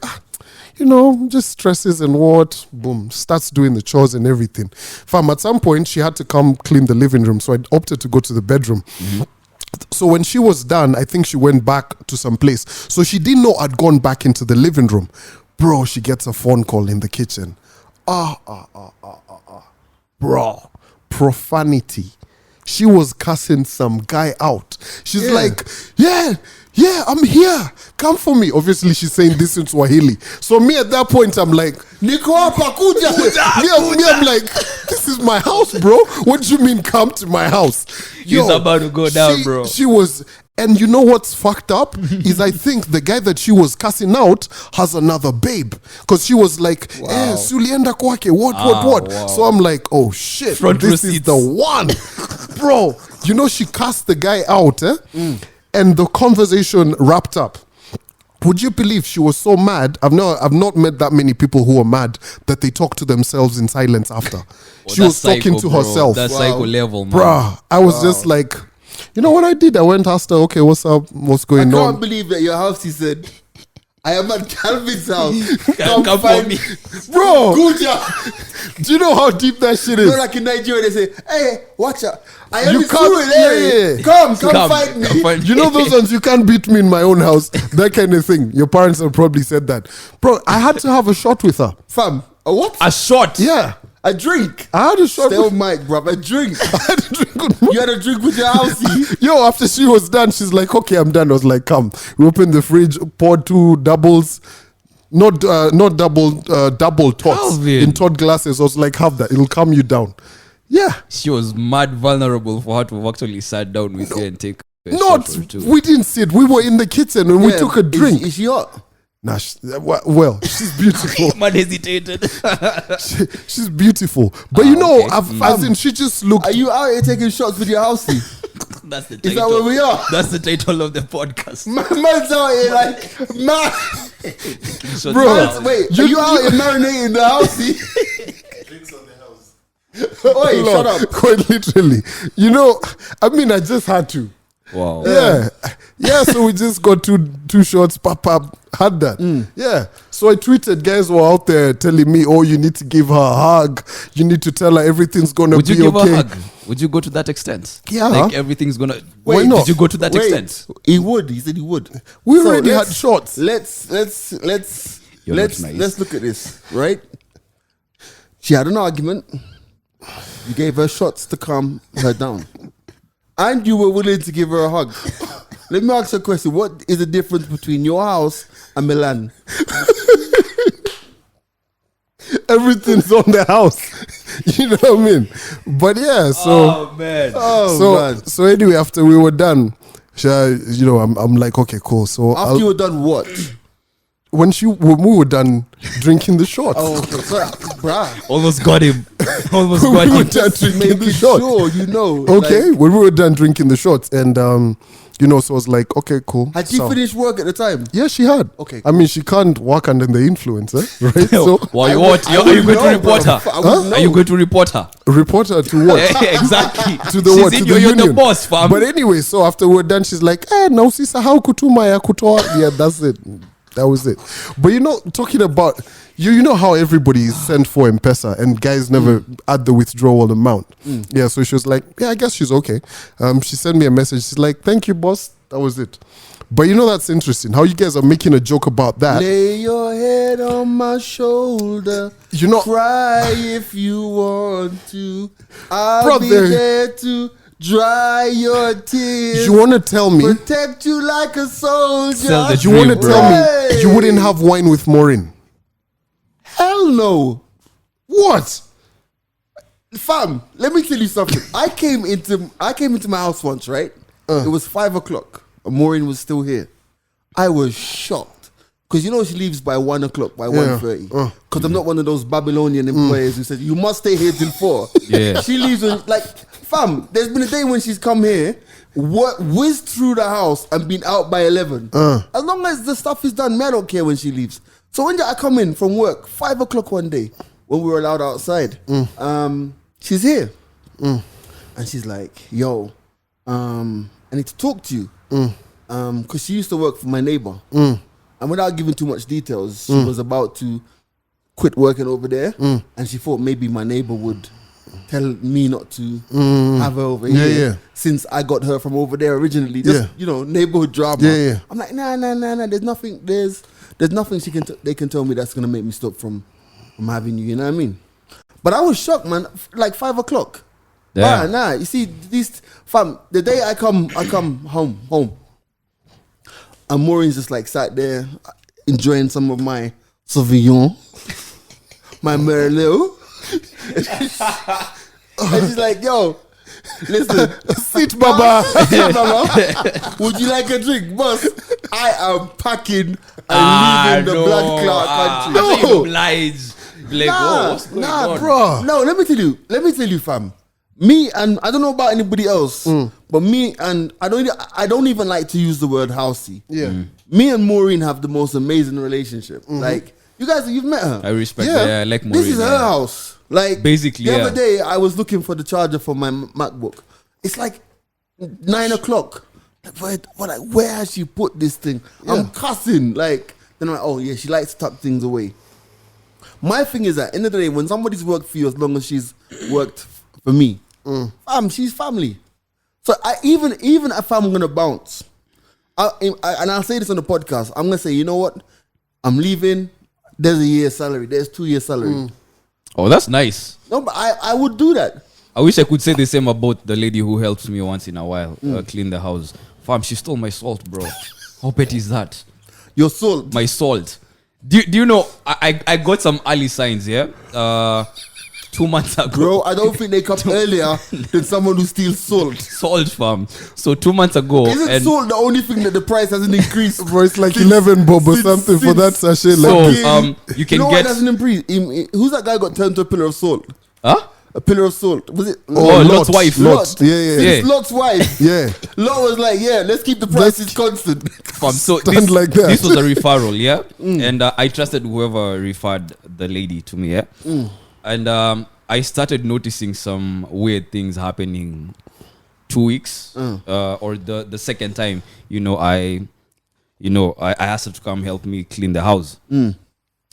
Speaker 3: just stresses and what? Boom, starts doing the chores and everything. Fam, at some point, she had to come clean the living room, so I opted to go to the bedroom. So when she was done, I think she went back to some place. So she didn't know I'd gone back into the living room. Bro, she gets a phone call in the kitchen. Bro, profanity. She was cussing some guy out. She's like, yeah, I'm here. Come for me. Obviously, she's saying this in Swahili. So me at that point, I'm like, Niko hapa kuja. Me, I'm like, this is my house, bro. What do you mean come to my house?
Speaker 2: He's about to go down, bro.
Speaker 3: She was, and you know what's fucked up is I think the guy that she was cussing out has another babe, because she was like, sulienda kwake, what?
Speaker 2: Wow.
Speaker 3: So I'm like, oh shit,
Speaker 2: Front
Speaker 3: this is
Speaker 2: receipts.
Speaker 3: the one, bro. She cussed the guy out, and the conversation wrapped up. Would you believe she was so mad? I've not met that many people who are mad that they talk to themselves in silence after. She was talking to herself.
Speaker 2: That's psycho level, man.
Speaker 3: Bruh, I was just like, You know what I did? I went asked her, okay, what's up? What's going
Speaker 1: I
Speaker 3: on?
Speaker 1: can't believe that your house, he said, I am at Calvin's house.
Speaker 2: Come
Speaker 1: find
Speaker 2: for me.
Speaker 3: Bro,
Speaker 1: Good job.
Speaker 3: do you know how deep that shit
Speaker 1: You
Speaker 3: is?
Speaker 1: know, like in Nigeria, they say, hey, watch out. I am
Speaker 3: You
Speaker 1: in
Speaker 3: can't-
Speaker 1: Surrey,
Speaker 3: yeah.
Speaker 1: Come
Speaker 2: Come
Speaker 1: fight me.
Speaker 2: find
Speaker 3: You know those ones, you can't beat me in my own house. That kind of thing. Your parents have probably said that. Bro, I had to have a shot with her.
Speaker 1: Fam, a what?
Speaker 2: A shot.
Speaker 3: Yeah.
Speaker 1: A drink.
Speaker 3: I had a shot
Speaker 1: Stay
Speaker 3: with
Speaker 1: on mic, bruv. A drink.
Speaker 3: I had a drink with
Speaker 1: You had a drink with your housey.
Speaker 3: Yo, after she was done, she's like, okay, I'm done. I was like, come. We opened the fridge, poured 2 doubles, not double tots
Speaker 2: Calvin.
Speaker 3: in tot glasses. I was like, have that. It'll calm you down. Yeah.
Speaker 2: She was mad vulnerable for her to have actually sat down with you and take a
Speaker 3: Not,
Speaker 2: shot or two.
Speaker 3: we didn't sit. We were in the kitchen and we
Speaker 1: Yeah,
Speaker 3: took a drink.
Speaker 1: Is she hot?
Speaker 3: Nah, well, she's beautiful.
Speaker 2: Man hesitated.
Speaker 3: She's beautiful. But you know,
Speaker 2: okay.
Speaker 3: as in, she just looked.
Speaker 1: Are you out here taking shots with your housey?
Speaker 2: That's the
Speaker 1: Is
Speaker 2: title.
Speaker 1: that where we are?
Speaker 2: That's the title of the podcast.
Speaker 1: Man's out here like, man.
Speaker 2: Shot
Speaker 3: Bro,
Speaker 2: down.
Speaker 1: Wait, are you out here marinating the housey?
Speaker 4: Drinks on the house.
Speaker 1: Oi, shut
Speaker 3: Lord,
Speaker 1: up.
Speaker 3: Quite literally. You know, I mean, I just had to.
Speaker 2: Wow.
Speaker 3: Yeah. So we just got two shots, pop, had that. Yeah. So I tweeted, guys were out there telling me, oh, you need to give her a hug. You need to tell her everything's going to
Speaker 2: Would
Speaker 3: be
Speaker 2: you give
Speaker 3: okay.
Speaker 2: her a hug? Would you go to that extent?
Speaker 3: Yeah.
Speaker 2: Like everything's gonna.
Speaker 3: Why not?
Speaker 2: Did you go to that extent?
Speaker 1: He would. He said he would.
Speaker 3: We
Speaker 1: So
Speaker 3: already had
Speaker 1: let's-
Speaker 3: shots.
Speaker 1: Let's
Speaker 2: You're not nice.
Speaker 1: let's look at this, right? She had an argument. You gave her shots to calm her down, and you were willing to give her a hug. Let me ask you a question: what is the difference between your house and Milan?
Speaker 3: Everything's on the house. You know what I mean? But yeah, so
Speaker 2: Oh man.
Speaker 3: so anyway, after we were done, I'm like, okay, cool. So
Speaker 1: After you were done, what?
Speaker 3: when we were done drinking the shots,
Speaker 1: Oh, okay, so, bruh.
Speaker 2: Almost got him. Almost
Speaker 3: we
Speaker 2: got
Speaker 3: were
Speaker 2: him.
Speaker 3: done drinking
Speaker 1: Make
Speaker 3: the
Speaker 1: it
Speaker 3: shots.
Speaker 1: sure you know.
Speaker 3: Okay,
Speaker 1: like,
Speaker 3: when we were done drinking the shots, and so I was like, okay, cool.
Speaker 1: had she
Speaker 3: So-
Speaker 1: finished work at the time?
Speaker 3: Yeah, she had.
Speaker 1: Okay.
Speaker 3: I mean, she can't work under the influence, right? So
Speaker 2: Why,
Speaker 1: I
Speaker 2: what?
Speaker 1: would- I
Speaker 2: Are you
Speaker 1: would
Speaker 2: going to
Speaker 1: know,
Speaker 2: report
Speaker 1: bro.
Speaker 2: her?
Speaker 1: I would
Speaker 2: Are you
Speaker 1: know.
Speaker 2: going to report her?
Speaker 3: report her to what?
Speaker 2: Exactly.
Speaker 3: To the
Speaker 2: She's
Speaker 3: what?
Speaker 2: in
Speaker 3: To
Speaker 2: your-
Speaker 3: the
Speaker 2: you're
Speaker 3: union.
Speaker 2: the boss, fam.
Speaker 3: But anyway, so after we're done, she's like, now sisa how kutuma ya kutoa. Yeah, that's it. That was it. But talking about you know how everybody is sent for M-Pesa and guys never add the withdrawal amount. Yeah, so she was like, yeah, I guess she's okay. She sent me a message. She's like, thank you, boss. That was it. But that's interesting. How you guys are making a joke about that.
Speaker 1: Lay your head on my shoulder. Cry if you want to. I'll be
Speaker 3: Brother.
Speaker 1: there to dry your tears.
Speaker 3: You want to tell me?
Speaker 1: Protect you like a soldier.
Speaker 2: Sell the
Speaker 3: You want to
Speaker 2: dream,
Speaker 3: tell
Speaker 1: bro.
Speaker 3: me you wouldn't have wine with Maureen?
Speaker 1: Hell no.
Speaker 3: What?
Speaker 1: Fam, let me tell you something. I came into my house once, right? It was 5 o'clock. And Maureen was still here. I was shocked. Because she leaves by 1 o'clock, by 1:30. Because I'm not one of those Babylonian employees who said, you must stay here till 4.
Speaker 2: Yeah.
Speaker 1: She leaves when, fam, there's been a day when she's come here, whizzed through the house and been out by 11. As long as the stuff is done, me, I don't care when she leaves. So when I come in from work, 5 o'clock one day, when we were allowed outside, she's here. And she's like, yo, I need to talk to you. Because she used to work for my neighbor. And without giving too much details, she was about to quit working over there. And she thought maybe my neighbor would tell me not to have her over here. Since I got her from over there originally. Just, neighborhood drama. I'm like, nah. There's nothing they can tell me that's going to make me stop from having you. You know what I mean? But I was shocked, man. Like 5 o'clock.
Speaker 2: Yeah.
Speaker 1: Nah. You see, fam, the day I come home. And Maureen's just like sat there enjoying some of my Sauvignon, my Merlot. And she's like, yo, listen,
Speaker 3: Sit, Baba.
Speaker 1: Baba, would you like a drink? Boss, I am packing and leaving the blood clot country.
Speaker 2: I thought you obliged. Like, what's going on?
Speaker 3: Bro.
Speaker 1: No, let me tell you, fam. Me and I don't know about anybody else, but me and I don't even like to use the word housey.
Speaker 3: Yeah.
Speaker 1: Me and Maureen have the most amazing relationship. Like you guys, you've met her.
Speaker 2: I respect her. Yeah, I like Maureen.
Speaker 1: This is her house. Like
Speaker 2: Basically,
Speaker 1: the
Speaker 2: yeah.
Speaker 1: other day, I was looking for the charger for my MacBook. It's like 9 o'clock. Where has she put this thing? I'm cussing. Like, then I'm like, oh yeah, she likes to tuck things away. My thing is that, end of the day, when somebody's worked for you as long as she's worked for me, she's family. So even if I'm gonna bounce, and I'll say this on the podcast, I'm gonna say, you know what? I'm leaving. There's a year's salary. There's 2 years' salary.
Speaker 2: Oh, that's nice.
Speaker 1: No, but I would do that.
Speaker 2: I wish I could say the same about the lady who helps me once in a while clean the house. Fam, she stole my salt, bro. How petty is that?
Speaker 1: Your salt.
Speaker 2: My salt. Do you know, I got some early signs, yeah? 2 months ago.
Speaker 1: Bro, I don't think they come earlier than someone who steals salt.
Speaker 2: Salt, fam. So 2 months ago.
Speaker 1: Isn't salt the only thing that the price hasn't increased?
Speaker 3: Bro, it's like 11 bob or something for that sachet.
Speaker 2: So, you can
Speaker 1: know
Speaker 2: get...
Speaker 1: what hasn't increased? Who's that guy got turned to a pillar of salt?
Speaker 2: Huh?
Speaker 1: A pillar of salt. Was it?
Speaker 2: Lot's wife.
Speaker 1: Lot.
Speaker 3: Yeah.
Speaker 1: It's Lot's wife.
Speaker 3: Yeah.
Speaker 1: Lot was like, yeah, let's keep the prices constant.
Speaker 2: Fam, so
Speaker 3: Stand like that.
Speaker 2: This was a referral, yeah? And I trusted whoever referred the lady to me, yeah? And I started noticing some weird things happening 2 weeks or the second time, I asked her to come help me clean the house.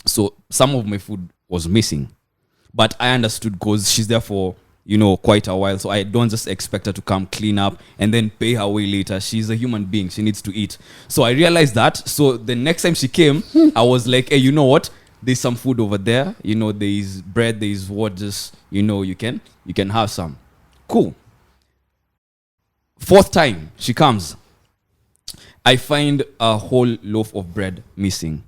Speaker 2: So some of my food was missing. But I understood because she's there for, quite a while. So I don't just expect her to come clean up and then pay her way later. She's a human being. She needs to eat. So I realized that. So the next time she came, I was like, hey, you know what? There's some food over there. There's bread. There's what just, you can have some. Cool. Fourth time she comes. I find a whole loaf of bread missing.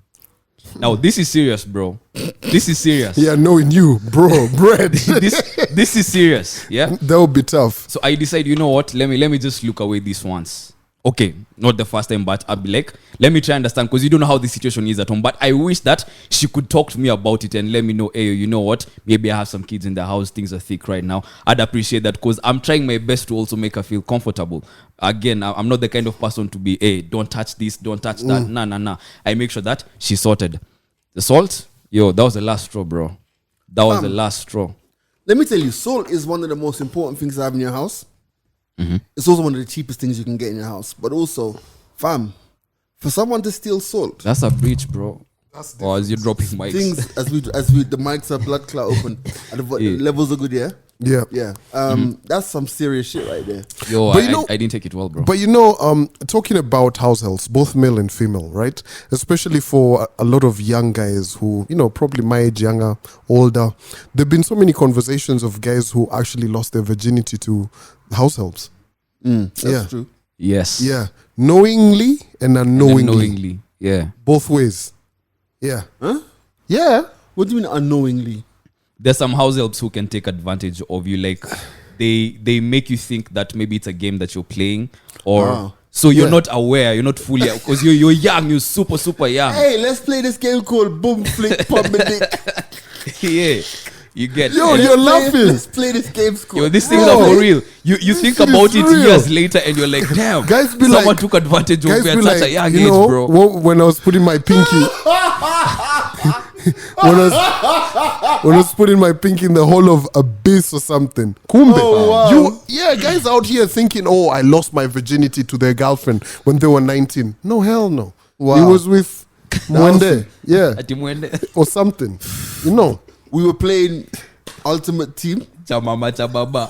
Speaker 2: Now, this is serious, bro. This is serious.
Speaker 3: Yeah, knowing you, bro, bread.
Speaker 2: this is serious, yeah?
Speaker 3: That would be tough.
Speaker 2: So I decide, you know what? Let me just look away this once. Okay, not the first time, but I'll be like, let me try and understand, because you don't know how the situation is at home. But I wish that she could talk to me about it and let me know, hey, you know what? Maybe I have some kids in the house. Things are thick right now. I'd appreciate that, because I'm trying my best to also make her feel comfortable. Again, I'm not the kind of person to be, hey, don't touch this, don't touch that. Nah. I make sure that she's sorted. The salt, that was the last straw, bro. That was the last straw.
Speaker 1: Let me tell you, salt is one of the most important things to have in your house. It's also one of the cheapest things you can get in your house. But also, fam, for someone to steal salt,
Speaker 2: that's a breach, bro. Or as you're dropping mics.
Speaker 1: Things as we the mics are blood clot open and the levels are good, yeah?
Speaker 3: Yeah.
Speaker 1: That's some serious shit right there.
Speaker 2: Yo,
Speaker 3: But
Speaker 2: I didn't take it well, bro.
Speaker 3: But talking about house helps, both male and female, right? Especially for a lot of young guys who, probably my age, younger, older. There've been so many conversations of guys who actually lost their virginity to house helps.
Speaker 1: That's true.
Speaker 2: Yes.
Speaker 3: Yeah. Knowingly and unknowingly.
Speaker 2: Unknowingly. Yeah.
Speaker 3: Both ways. Yeah.
Speaker 1: Huh?
Speaker 3: Yeah.
Speaker 1: What do you mean unknowingly?
Speaker 2: There's some house helps who can take advantage of you. Like they make you think that maybe it's a game that you're playing, or so you're not aware, you're not fully, because you're young, you're super young.
Speaker 1: Hey, let's play this game called Boom Flick Pump and Dick.
Speaker 2: Yeah. You get
Speaker 3: you're laughing.
Speaker 1: Let's play this game called.
Speaker 2: Yo, these things are for real. You think
Speaker 3: shit
Speaker 2: about
Speaker 3: is
Speaker 2: it
Speaker 3: real.
Speaker 2: years later and you're like, damn,
Speaker 3: Guys be
Speaker 2: someone
Speaker 3: like-
Speaker 2: took advantage of
Speaker 3: Guys
Speaker 2: me
Speaker 3: be
Speaker 2: at such
Speaker 3: like,
Speaker 2: a young age, bro.
Speaker 3: when I was putting my pinky, when I was putting my pinky in the hole of abyss or something. Kumbe.
Speaker 1: Oh, wow.
Speaker 3: Guys out here thinking, oh, I lost my virginity to their girlfriend when they were 19. No, hell no.
Speaker 1: Wow.
Speaker 3: It was with Mwende, yeah,
Speaker 2: Ati mwende.
Speaker 3: or something.
Speaker 1: We were playing Ultimate Team.
Speaker 2: Chamama chababa.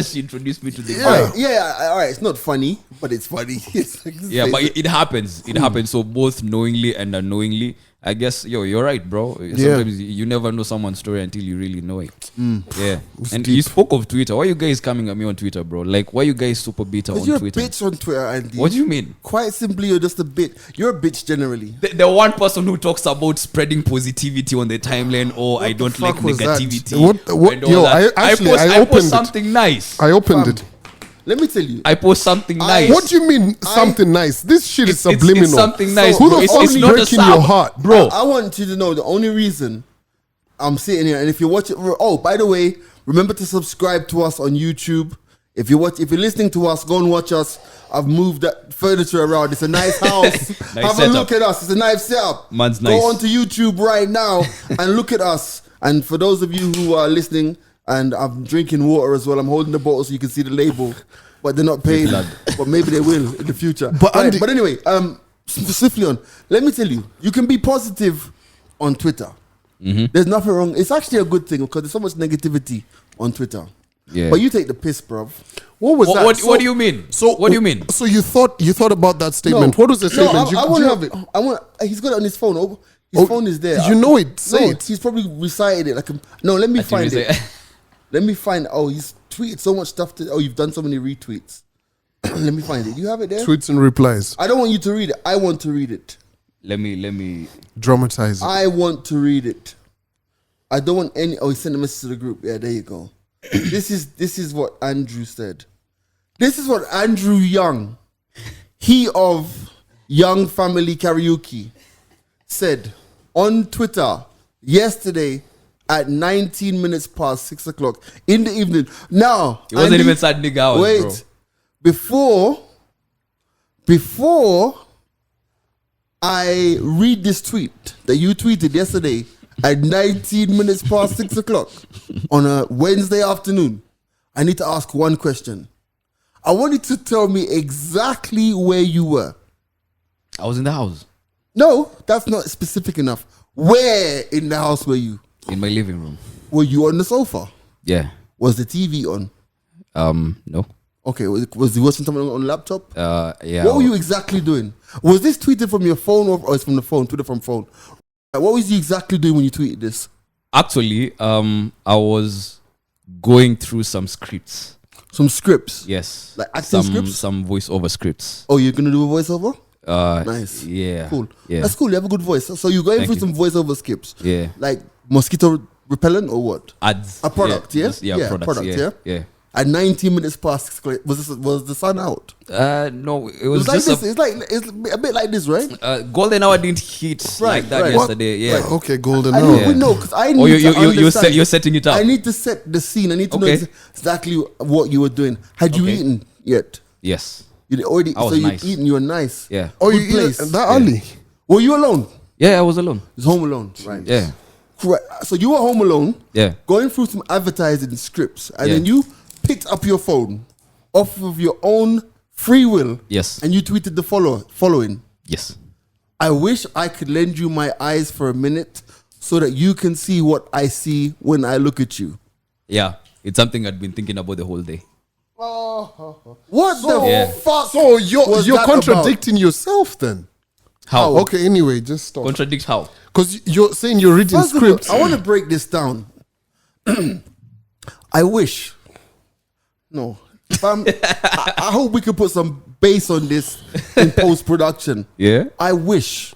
Speaker 2: She introduced me to the
Speaker 1: All right. It's not funny, but it's funny. It's like
Speaker 2: yeah, but it happens. It happens. So both knowingly and unknowingly. I guess, you're right, bro. Sometimes you never know someone's story until you really know it. Yeah. And you spoke of Twitter. Why are you guys coming at me on Twitter, bro? Like, why are you guys super bitter on
Speaker 1: you're
Speaker 2: Twitter?
Speaker 1: a bitch on Twitter, Andy.
Speaker 2: What do you mean?
Speaker 1: Quite simply, you're just a bitch. You're a bitch generally.
Speaker 2: The one person who talks about spreading positivity on the timeline, or I don't like
Speaker 3: fuck was that?
Speaker 2: negativity.
Speaker 3: What-
Speaker 2: and all
Speaker 3: yo,
Speaker 2: that.
Speaker 3: I
Speaker 2: I
Speaker 3: opened
Speaker 2: post
Speaker 3: it.
Speaker 2: something nice.
Speaker 3: I opened it.
Speaker 1: Let me tell you.
Speaker 2: I post something nice.
Speaker 3: What do you mean something nice? This shit is subliminal.
Speaker 2: It's something nice,
Speaker 3: Who
Speaker 2: bro.
Speaker 3: the
Speaker 2: It's
Speaker 3: fuck is
Speaker 2: not a
Speaker 3: breaking
Speaker 2: sub,
Speaker 3: your heart?
Speaker 2: bro.
Speaker 1: I want you to know the only reason I'm sitting here, and if you watch it, by the way, remember to subscribe to us on YouTube. If you're listening to us, go and watch us. I've moved that furniture around. It's a nice house. Have a look at us. It's a nice setup.
Speaker 2: Man's nice.
Speaker 1: Go onto YouTube right now and look at us. And for those of you who are listening, and I'm drinking water as well. I'm holding the bottle so you can see the label, but they're not paying. But maybe they will in the future.
Speaker 3: But
Speaker 1: Right,
Speaker 3: Andy-
Speaker 1: but anyway, swiftly on. Let me tell you, you can be positive on Twitter. There's nothing wrong. It's actually a good thing because there's so much negativity on Twitter.
Speaker 2: Yeah.
Speaker 1: But you take the piss, bruv.
Speaker 3: What was that?
Speaker 2: What do you mean?
Speaker 3: So
Speaker 2: what do you mean?
Speaker 3: So you thought about that statement? What was the statement?
Speaker 1: I
Speaker 3: do
Speaker 1: want
Speaker 3: you
Speaker 1: to
Speaker 3: have it?
Speaker 1: I want. He's got it on his phone. Oh, his phone is there.
Speaker 3: You know it. Say
Speaker 1: No,
Speaker 3: it.
Speaker 1: he's probably recited it. No, let me find
Speaker 2: Actually,
Speaker 1: it. Let me find. Oh, he's tweeted so much stuff. You've done so many retweets. Let me find it. You have it there.
Speaker 3: Tweets and replies.
Speaker 1: I don't want you to read it. I want to read it.
Speaker 2: Let me.
Speaker 3: Dramatize it.
Speaker 1: I want to read it. I don't want any. Oh, he sent a message to the group. Yeah, there you go. This is what Andrew said. This is what Andrew Young, he of Young Family Karaoke, said on Twitter yesterday at 19 minutes past 6 o'clock in the evening. Now,
Speaker 2: It wasn't
Speaker 1: Andy,
Speaker 2: even sad nigga hours,
Speaker 1: wait,
Speaker 2: bro.
Speaker 1: before I read this tweet that you tweeted yesterday at 19 minutes past 6 o'clock on a Wednesday afternoon, I need to ask one question. I want you to tell me exactly where you were.
Speaker 2: I was in the house.
Speaker 1: No, that's not specific enough. Where in the house were you?
Speaker 2: In my living room.
Speaker 1: Were you on the sofa?
Speaker 2: Yeah.
Speaker 1: Was the TV on?
Speaker 2: No.
Speaker 1: Okay, was you watching something on laptop?
Speaker 2: Yeah.
Speaker 1: What were you exactly doing? Was this tweeted from your phone or it's from the phone? Tweeted from phone. What was you exactly doing when you tweeted this?
Speaker 2: Actually, I was going through some scripts.
Speaker 1: Some scripts.
Speaker 2: Yes.
Speaker 1: Like acting scripts?
Speaker 2: Some voiceover scripts.
Speaker 1: Oh, you're gonna do a voiceover? Nice.
Speaker 2: Yeah.
Speaker 1: Cool.
Speaker 2: Yeah.
Speaker 1: That's cool. You have a good voice. So you're going
Speaker 2: Thank
Speaker 1: through
Speaker 2: you.
Speaker 1: some voiceover scripts.
Speaker 2: Yeah.
Speaker 1: Like mosquito repellent or what?
Speaker 2: Ads.
Speaker 1: A product, yeah?
Speaker 2: Yeah,
Speaker 1: Yeah,
Speaker 2: products,
Speaker 1: product,
Speaker 2: yeah.
Speaker 1: yeah? At 19 minutes past 6 o'clock, was the sun out?
Speaker 2: No, it
Speaker 1: It
Speaker 2: was
Speaker 1: was like
Speaker 2: just
Speaker 1: this. It's a bit like this, right?
Speaker 2: golden hour didn't hit like that
Speaker 1: right.
Speaker 2: yesterday. Yeah.
Speaker 3: Okay, golden
Speaker 1: I
Speaker 3: hour.
Speaker 1: need to know because I need
Speaker 2: Oh,
Speaker 1: to understand.
Speaker 2: you're setting it up.
Speaker 1: I need to set the scene. I need to know
Speaker 2: Okay.
Speaker 1: exactly what you were doing. Had you
Speaker 2: Okay.
Speaker 1: eaten yet?
Speaker 2: Yes.
Speaker 1: You already.
Speaker 2: I was
Speaker 1: So you
Speaker 2: nice.
Speaker 1: eaten. You were nice.
Speaker 2: Yeah.
Speaker 3: Oh,
Speaker 1: Good
Speaker 3: you
Speaker 1: place.
Speaker 3: that early?
Speaker 1: Were you alone?
Speaker 2: Yeah, I was alone.
Speaker 1: It's home alone. Right.
Speaker 2: Yeah.
Speaker 1: Correct. So you were home alone.
Speaker 2: Yeah.
Speaker 1: Going through some advertising scripts, and
Speaker 2: Yeah.
Speaker 1: then you picked up your phone off of your own free will.
Speaker 2: Yes.
Speaker 1: And you tweeted the following.
Speaker 2: Yes.
Speaker 1: I wish I could lend you my eyes for a minute so that you can see what I see when I look at you.
Speaker 2: Yeah. It's something I'd been thinking about the whole day.
Speaker 1: What the
Speaker 2: Yeah.
Speaker 1: fuck?
Speaker 3: So you're
Speaker 1: was
Speaker 3: you're
Speaker 1: that
Speaker 3: contradicting yourself then.
Speaker 2: How?
Speaker 3: Okay, anyway, just stop.
Speaker 2: Contradict how?
Speaker 3: Because you're saying you're reading
Speaker 1: First of all,
Speaker 3: scripts.
Speaker 1: I want to break this down. I wish. No. I hope we could put some bass on this in post production.
Speaker 2: Yeah.
Speaker 1: I wish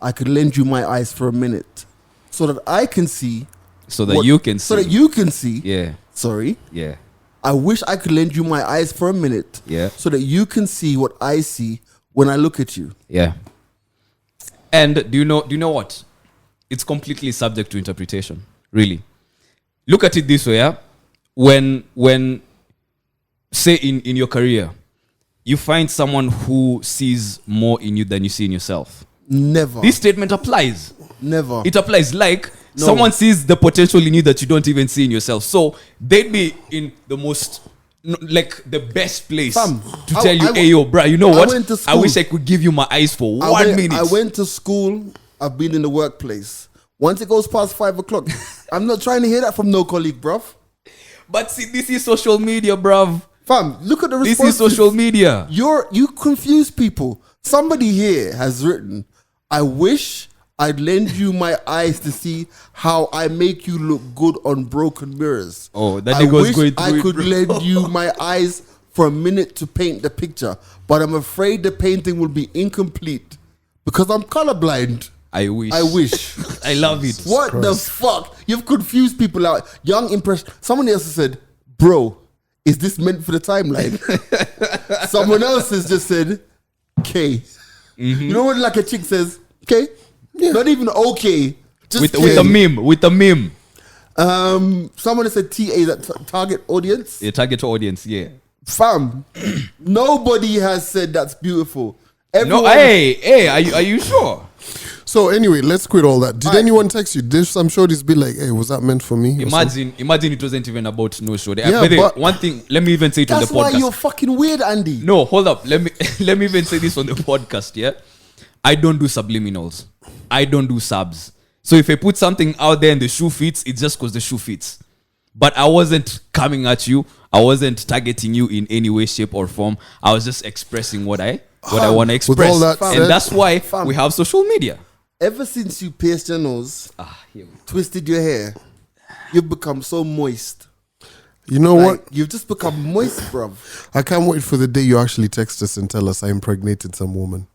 Speaker 1: I could lend you my eyes for a minute so that I can see.
Speaker 2: So that you can see.
Speaker 1: So that you can see.
Speaker 2: Yeah.
Speaker 1: Sorry.
Speaker 2: Yeah.
Speaker 1: I wish I could lend you my eyes for a minute.
Speaker 2: Yeah.
Speaker 1: So that you can see what I see when I look at you.
Speaker 2: Yeah. And do you know what? It's completely subject to interpretation. Really. Look at it this way, yeah? When say in your career, you find someone who sees more in you than you see in yourself.
Speaker 1: Never.
Speaker 2: This statement applies.
Speaker 1: Never.
Speaker 2: It applies like
Speaker 1: No.
Speaker 2: someone sees the potential in you that you don't even see in yourself. So they'd be in the most, like the best place
Speaker 1: Fam,
Speaker 2: to
Speaker 1: I-
Speaker 2: tell you,
Speaker 1: I-
Speaker 2: hey, yo, bruh, you know
Speaker 1: I
Speaker 2: what?
Speaker 1: went to
Speaker 2: I
Speaker 1: school.
Speaker 2: wish I could give you my eyes for
Speaker 1: I
Speaker 2: 1
Speaker 1: went,
Speaker 2: minute.
Speaker 1: I went to school. I've been in the workplace. Once it goes past 5 o'clock, I'm not trying to hear that from no colleague, bruv.
Speaker 2: But see, this is social media, bruv.
Speaker 1: Fam, look at the
Speaker 2: This
Speaker 1: response.
Speaker 2: is social media.
Speaker 1: You confuse people. Somebody here has written, I wish I'd lend you my eyes to see how I make you look good on broken mirrors.
Speaker 2: Oh, that
Speaker 1: I
Speaker 2: nigga was
Speaker 1: wish
Speaker 2: going through
Speaker 1: I
Speaker 2: it,
Speaker 1: could
Speaker 2: bro.
Speaker 1: lend you my eyes for a minute to paint the picture, but I'm afraid the painting will be incomplete because I'm colorblind.
Speaker 2: I wish.
Speaker 1: I wish.
Speaker 2: I love it.
Speaker 1: What the fuck? You've confused people out. Young impression. Someone else has said, bro, is this meant for the timeline? Someone else has just said, K. You know when like a chick says, K? Not even okay. Just
Speaker 2: With
Speaker 1: K.
Speaker 2: a meme. With a meme.
Speaker 1: Someone has said TA, that target audience.
Speaker 2: Your target audience, yeah.
Speaker 1: Fam, nobody has said that's beautiful.
Speaker 2: No,
Speaker 1: Everyone,
Speaker 2: hey, are you sure?
Speaker 3: So anyway, let's quit all that. Did
Speaker 1: Alright.
Speaker 3: anyone text you? Did some shorties be like, "Hey, was that meant for me?" or something?
Speaker 2: Imagine it wasn't even about no show.
Speaker 3: Yeah,
Speaker 2: By the way,
Speaker 3: but-
Speaker 2: one thing, let me even say it on the
Speaker 1: That's why
Speaker 2: podcast.
Speaker 1: you're fucking weird, Andy.
Speaker 2: No, hold up. Let me even say this on the podcast. Yeah, I don't do subliminals. I don't do subs. So if I put something out there and the shoe fits, it's just because the shoe fits. But I wasn't coming at you. I wasn't targeting you in any way, shape, or form. I was just expressing what I want to express,
Speaker 3: all that
Speaker 2: and
Speaker 3: said-
Speaker 2: that's why
Speaker 1: Fam.
Speaker 2: we have social media.
Speaker 1: Ever since you pierced your nose,
Speaker 2: Here we go.
Speaker 1: twisted your hair, you've become so moist.
Speaker 3: You know
Speaker 1: Like,
Speaker 3: what?
Speaker 1: you've just become moist, bruv.
Speaker 3: I can't wait for the day you actually text us and tell us I impregnated some woman.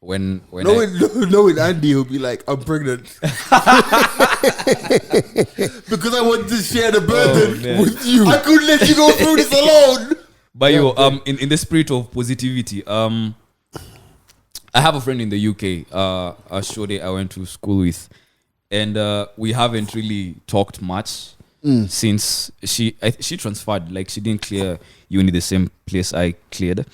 Speaker 2: When
Speaker 1: Knowing Andy, he'll be like, I'm pregnant. Because I want to share the burden
Speaker 2: man.
Speaker 1: with you. I couldn't let you go through this alone.
Speaker 2: But in the spirit of positivity, I have a friend in the UK, a shorty I went to school with, and we haven't really talked much since she transferred. Like, she didn't clear uni the same place I cleared,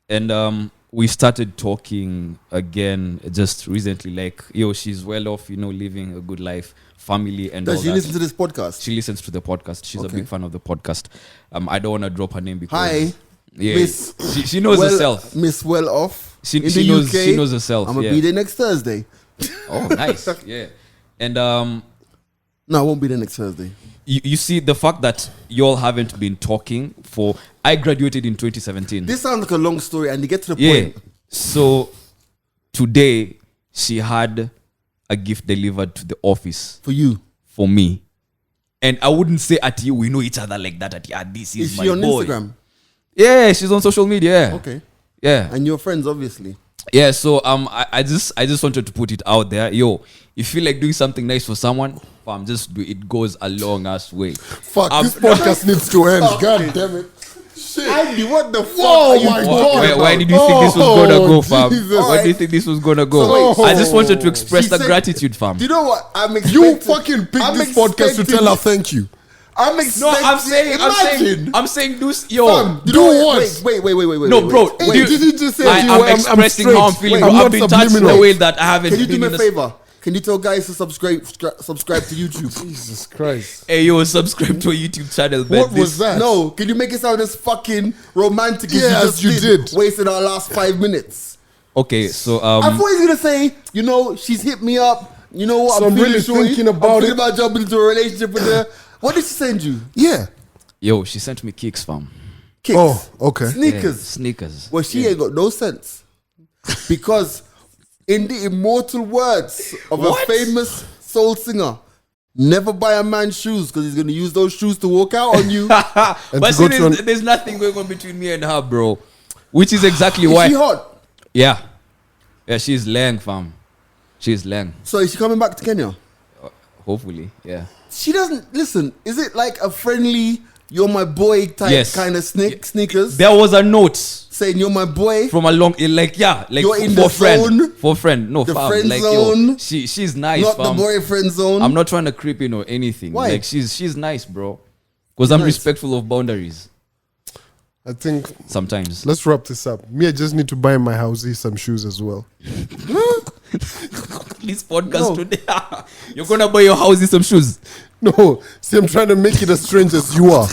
Speaker 2: and we started talking again just recently. Like, she's well off, living a good life, family, and all
Speaker 1: Does she
Speaker 2: that.
Speaker 1: listen to this podcast?
Speaker 2: She listens to the podcast. She's a
Speaker 1: Okay.
Speaker 2: big fan of the podcast. I don't want to drop her name because
Speaker 1: Hi,
Speaker 2: yeah,
Speaker 1: Miss
Speaker 2: she knows herself.
Speaker 1: Miss Well Off.
Speaker 2: She
Speaker 1: in
Speaker 2: she
Speaker 1: the
Speaker 2: knows
Speaker 1: UK.
Speaker 2: she knows herself.
Speaker 1: I'm going to
Speaker 2: yeah.
Speaker 1: be there next Thursday.
Speaker 2: Oh, nice. Yeah. And
Speaker 1: No, I won't be there next Thursday.
Speaker 2: you see the fact that y'all haven't been talking for. I graduated in 2017.
Speaker 1: This sounds like a long story, and you get to the
Speaker 2: Yeah.
Speaker 1: point.
Speaker 2: So today she had a gift delivered to the office
Speaker 1: For you.
Speaker 2: for me. And I wouldn't say at you, we know each other like that. This is
Speaker 1: Is
Speaker 2: my
Speaker 1: she on
Speaker 2: boy.
Speaker 1: Instagram?
Speaker 2: Yeah, she's on social media.
Speaker 1: Okay.
Speaker 2: Yeah.
Speaker 1: And you're friends, obviously.
Speaker 2: Yeah, so I just wanted to put it out there. Yo, if you feel like doing something nice for someone, fam, just do it. It goes a long ass way.
Speaker 3: Fuck,
Speaker 2: Um,
Speaker 3: this podcast needs to end. God damn it. Shit.
Speaker 1: Andy, what the fuck?
Speaker 3: Whoa,
Speaker 1: are you
Speaker 3: my
Speaker 1: talking
Speaker 3: God.
Speaker 1: about?
Speaker 2: Why did you think this was gonna
Speaker 3: Oh,
Speaker 2: go, fam?
Speaker 3: Jesus.
Speaker 2: Why do you think this was gonna go?
Speaker 1: So wait,
Speaker 2: I just wanted to express
Speaker 1: She
Speaker 2: the
Speaker 1: said-
Speaker 2: gratitude, fam.
Speaker 1: Do you know what? I'm
Speaker 3: You
Speaker 1: expecting.
Speaker 3: fucking picked
Speaker 1: I'm
Speaker 3: this podcast to tell her thank you.
Speaker 1: I'm
Speaker 2: No,
Speaker 1: expecting.
Speaker 2: I'm saying, do yo.
Speaker 1: Fam, you
Speaker 3: do
Speaker 1: know
Speaker 3: what?
Speaker 1: Wait.
Speaker 2: No, bro.
Speaker 1: Wait,
Speaker 2: do you-
Speaker 3: did he just say
Speaker 2: I
Speaker 3: to you,
Speaker 2: am
Speaker 3: I'm
Speaker 2: expressing
Speaker 3: straight.
Speaker 2: how I'm feeling.
Speaker 3: Wait, I'm
Speaker 2: I've
Speaker 3: not
Speaker 2: been touched in a
Speaker 3: subliminal.
Speaker 2: way that I haven't.
Speaker 1: Can you do
Speaker 2: been
Speaker 1: me a
Speaker 2: in
Speaker 1: favor? Can you tell guys to subscribe to YouTube?
Speaker 3: Jesus Christ.
Speaker 2: Hey, yo, subscribe to a YouTube channel. Man.
Speaker 3: What was that?
Speaker 1: No, can you make it sound as fucking romantic
Speaker 3: Yeah,
Speaker 1: as
Speaker 3: as you
Speaker 1: you
Speaker 3: did.
Speaker 1: Wasting our last 5 minutes.
Speaker 2: Okay, so
Speaker 1: I thought he was gonna say, she's hit me up. You know what?
Speaker 3: So I'm really
Speaker 1: feeling
Speaker 3: thinking about
Speaker 1: I'm thinking
Speaker 3: it.
Speaker 1: about jumping into a relationship with her. What did she send you?
Speaker 3: Yeah.
Speaker 2: yo, she sent me kicks, fam.
Speaker 1: Kicks.
Speaker 3: Oh, okay.
Speaker 2: Yeah,
Speaker 1: Sneakers.
Speaker 2: sneakers.
Speaker 1: Well, she ain't got no sense. Because in the immortal words of
Speaker 2: What?
Speaker 1: a famous soul singer, never buy a man shoes because he's going to use those shoes to walk out on you.
Speaker 2: But
Speaker 3: to
Speaker 2: see,
Speaker 3: go to
Speaker 2: there's nothing going on between me and her, bro. Which is exactly
Speaker 1: Is
Speaker 2: why.
Speaker 1: she hot?
Speaker 2: Yeah. Yeah, she's lang, fam. She's lang.
Speaker 1: So is she coming back to Kenya?
Speaker 2: Hopefully, yeah.
Speaker 1: She doesn't, listen, is it like a friendly, you're my boy type
Speaker 2: Yes.
Speaker 1: kind of sneakers?
Speaker 2: There was a note
Speaker 1: Saying you're my boy?
Speaker 2: from a long, like
Speaker 1: You're in
Speaker 2: for
Speaker 1: the
Speaker 2: friend,
Speaker 1: zone?
Speaker 2: for friend. No,
Speaker 1: The
Speaker 2: fam.
Speaker 1: friend
Speaker 2: Like
Speaker 1: zone?
Speaker 2: yo, she's nice,
Speaker 1: Not
Speaker 2: fam.
Speaker 1: the boyfriend zone?
Speaker 2: I'm not trying to creep in or anything.
Speaker 1: Why?
Speaker 2: Like she's nice, bro. Because I'm
Speaker 1: Nice.
Speaker 2: respectful of boundaries.
Speaker 3: I think
Speaker 2: Sometimes.
Speaker 3: let's wrap this up. Me, I just need to buy my housey some shoes as well.
Speaker 2: This podcast
Speaker 1: No.
Speaker 2: today, you're gonna buy your house some shoes.
Speaker 3: No, see, I'm trying to make it as strange as you are.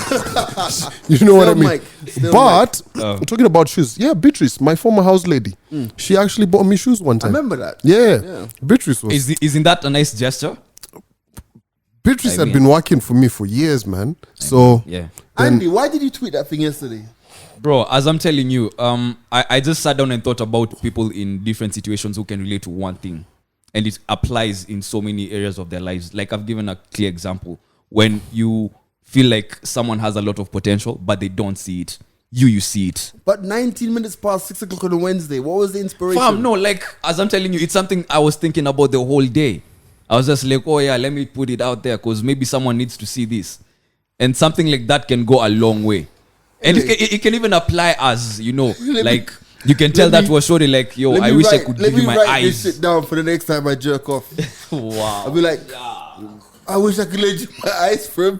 Speaker 3: You know what I
Speaker 1: Still
Speaker 3: mean?
Speaker 1: Mike. Still
Speaker 3: But
Speaker 2: Oh.
Speaker 3: talking about shoes, yeah, Beatrice, my former house lady, she actually bought me shoes one
Speaker 1: I
Speaker 3: time.
Speaker 1: remember that.
Speaker 3: Yeah.
Speaker 1: Yeah.
Speaker 3: Beatrice was.
Speaker 2: Isn't that a nice gesture?
Speaker 3: Beatrice
Speaker 2: I
Speaker 3: had
Speaker 2: mean-
Speaker 3: been working for me for years, man. So
Speaker 2: Yeah.
Speaker 1: Andy, why did you tweet that thing yesterday?
Speaker 2: Bro, as I'm telling you, I just sat down and thought about people in different situations who can relate to one thing. And it applies in so many areas of their lives. Like I've given a clear example. When you feel like someone has a lot of potential, but they don't see it, you see it.
Speaker 1: But 19 minutes past 6 o'clock on a Wednesday, what was the inspiration?
Speaker 2: Fam, no, like as I'm telling you, it's something I was thinking about the whole day. I was just like, oh yeah, let me put it out there because maybe someone needs to see this. And something like that can go a long way. And it can even apply as, like you can tell
Speaker 1: let
Speaker 2: that
Speaker 1: me-
Speaker 2: was surely like, yo,
Speaker 1: Let
Speaker 2: I
Speaker 1: me
Speaker 2: wish I
Speaker 1: write-
Speaker 2: could
Speaker 1: let
Speaker 2: give you
Speaker 1: me
Speaker 2: my
Speaker 1: write this
Speaker 2: eyes.
Speaker 1: shit down for the next time I jerk off.
Speaker 2: Wow.
Speaker 1: I'll be like, I wish I could let you my eyes for him.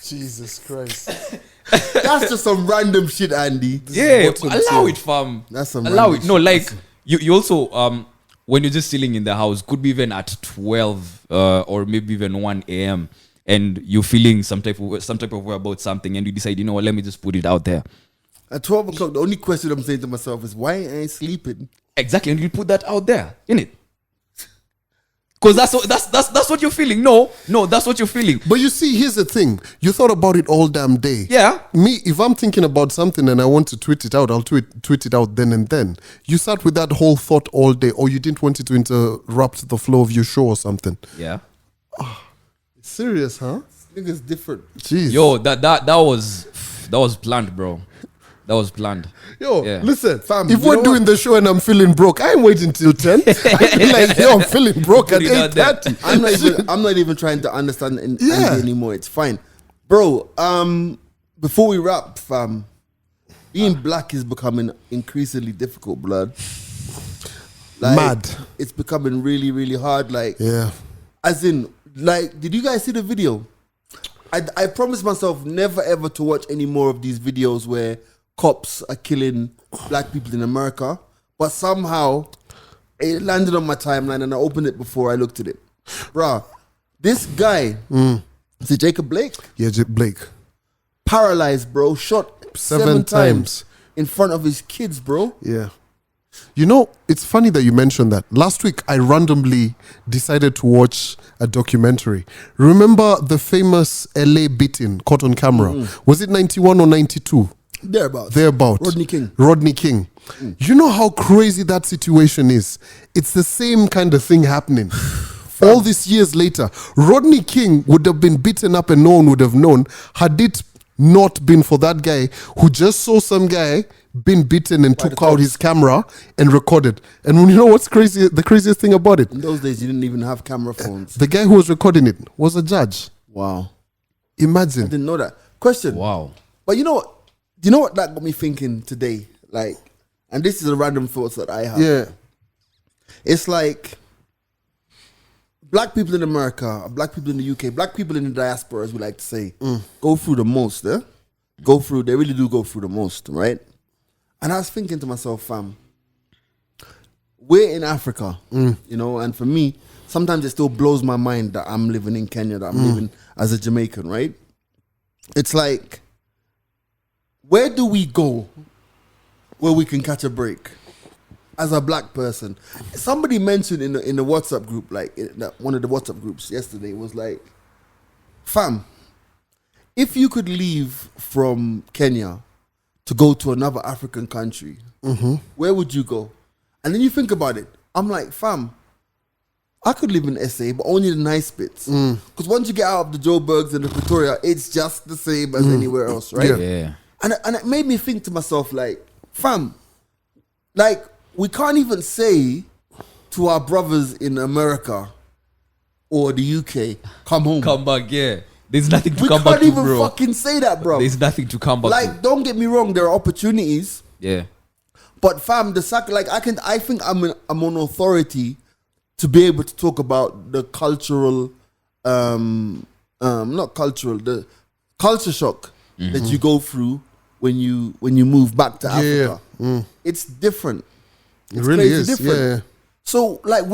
Speaker 3: Jesus Christ.
Speaker 1: That's just some random shit, Andy.
Speaker 2: Yeah,
Speaker 3: bottom
Speaker 2: allow
Speaker 3: tier.
Speaker 2: it, fam.
Speaker 1: That's some
Speaker 2: allow
Speaker 1: random
Speaker 2: it. No,
Speaker 1: shit.
Speaker 2: like you also when you're just chilling in the house, could be even at 12 or maybe even 1 a.m. and you're feeling some type of way about something, and you decide, you know what, let me just put it out there.
Speaker 1: At 12 o'clock, the only question I'm saying to myself is, why ain't I sleeping?
Speaker 2: Exactly, and you put that out there, innit? Because that's what you're feeling. No, that's what you're feeling.
Speaker 3: But you see, here's the thing. You thought about it all damn day.
Speaker 2: Yeah.
Speaker 3: Me, if I'm thinking about something and I want to tweet it out, I'll tweet it out then and then. You sat with that whole thought all day, or you didn't want it to interrupt the flow of your show or something.
Speaker 2: Yeah.
Speaker 3: Serious, huh?
Speaker 1: Nigga's different.
Speaker 3: Jeez.
Speaker 2: Yo, that was planned, bro. That was planned.
Speaker 3: Yo,
Speaker 2: Yeah.
Speaker 3: listen,
Speaker 1: Fam,
Speaker 3: if
Speaker 1: you
Speaker 3: we're
Speaker 1: know
Speaker 3: doing the show and I'm feeling broke, I ain't waiting till 10. I be like, yo, I'm feeling broke at
Speaker 2: Put it out there.
Speaker 3: 8:30.
Speaker 1: I'm not even trying to understand
Speaker 3: Yeah.
Speaker 1: Andy anymore. It's fine. Bro, before we wrap, fam, being black is becoming increasingly difficult, blood. Like,
Speaker 3: Mad.
Speaker 1: It's becoming really, really hard. Like,
Speaker 3: Yeah.
Speaker 1: as in, like, did you guys see the video? I promised myself never ever to watch any more of these videos where cops are killing black people in America, but somehow it landed on my timeline and I opened it before I looked at it. Bruh, this guy, is it Jacob Blake?
Speaker 3: Yeah, Blake.
Speaker 1: Paralyzed, bro, shot seven times in front of his kids, bro.
Speaker 3: Yeah. You know, it's funny that you mentioned that. Last week, I randomly decided to watch a documentary. Remember the famous LA beating caught on camera? Was it 91 or 92? Thereabout. Rodney King. You know how crazy that situation is? It's the same kind of thing happening. All these years later, Rodney King would have been beaten up and no one would have known had it not been for that guy who just saw some guy been beaten and took out his camera and recorded. And when you know what's crazy, the craziest thing about it?
Speaker 1: In those days, you didn't even have camera phones.
Speaker 3: The guy who was recording it was a judge.
Speaker 1: Wow.
Speaker 3: Imagine.
Speaker 1: I didn't know that. Question.
Speaker 2: Wow.
Speaker 1: But you know what? Do you know what that got me thinking today? Like, and this is a random thoughts that I have.
Speaker 3: Yeah.
Speaker 1: It's like black people in America, black people in the UK, black people in the diaspora, as we like to say, go through the most, eh? They really do go through the most, right? And I was thinking to myself, fam, we're in Africa, you know, and for me, sometimes it still blows my mind that I'm living in Kenya, that I'm living as a Jamaican, right? It's like, where do we go where we can catch a break as a black person? Somebody mentioned in the WhatsApp group, like one of the WhatsApp groups yesterday, was like, fam, if you could leave from Kenya to go to another African country, where would you go? And then you think about it. I'm like, fam, I could live in SA, but only the nice bits. Because once you get out of the Joburgs and the Pretoria, it's just the same as anywhere else, right?
Speaker 2: Yeah.
Speaker 1: And it made me think to myself, like, fam, like, we can't even say to our brothers in America or the UK, come home.
Speaker 2: Come back, yeah. There's nothing to
Speaker 1: We
Speaker 2: come back
Speaker 1: can't
Speaker 2: to,
Speaker 1: even
Speaker 2: bro.
Speaker 1: fucking say that, bro.
Speaker 2: There's nothing to come back to.
Speaker 1: Like, don't get me wrong, there are opportunities,
Speaker 2: Yeah.
Speaker 1: but fam, I think I'm an authority to be able to talk about the cultural, the culture shock that you go through when you move back to Africa. It's different.
Speaker 3: It really
Speaker 1: crazy
Speaker 3: is.
Speaker 1: different.
Speaker 3: Yeah.
Speaker 1: So, like,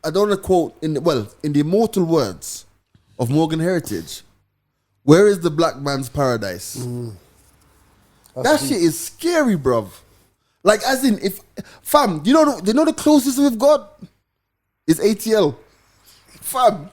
Speaker 1: I don't want to quote in the immortal words of Morgan Heritage, where is the black man's paradise? That shit is scary, bruv. Like, as in, if fam, you know the closest we've got is ATL, fam,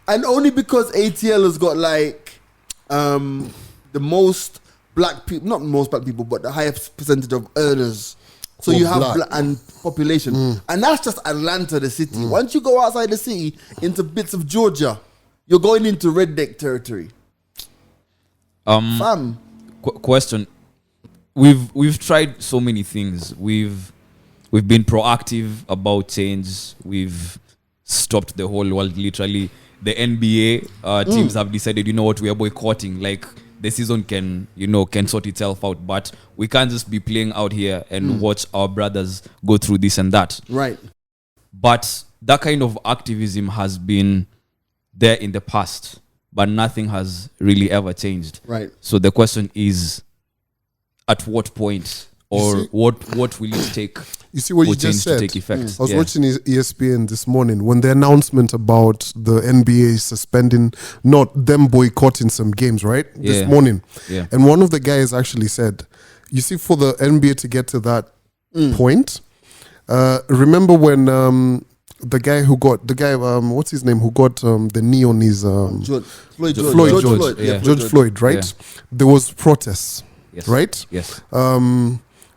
Speaker 1: and only because ATL has got like the most black people, not most black people, but the highest percentage of earners. So you have and population, and that's just Atlanta, the city. Once you go outside the city into bits of Georgia, you're going into redneck territory. Fam,
Speaker 2: Question: We've tried so many things. We've been proactive about change. We've stopped the whole world. Literally, the NBA teams have decided, you know what, we are boycotting. Like, the season can sort itself out, but we can't just be playing out here and watch our brothers go through this and that.
Speaker 1: right?
Speaker 2: But that kind of activism has been there in the past, but nothing has really ever changed.
Speaker 1: Right.
Speaker 2: So the question is, at what point, or what will it take
Speaker 3: You see what
Speaker 2: will
Speaker 3: you just
Speaker 2: change
Speaker 3: said?
Speaker 2: to take effect.
Speaker 3: I was
Speaker 2: Yeah.
Speaker 3: watching ESPN this morning when the announcement about the NBA suspending, not them boycotting some games, right? This
Speaker 2: Yeah.
Speaker 3: morning.
Speaker 2: Yeah.
Speaker 3: And one of the guys actually said, you see, for the NBA to get to that point, remember when the guy what's his name, who got the knee on his
Speaker 1: Floyd
Speaker 3: George
Speaker 1: Yeah,
Speaker 3: Floyd, right?
Speaker 2: Yeah.
Speaker 3: There was protests,
Speaker 2: Yes.
Speaker 3: right?
Speaker 2: Yes.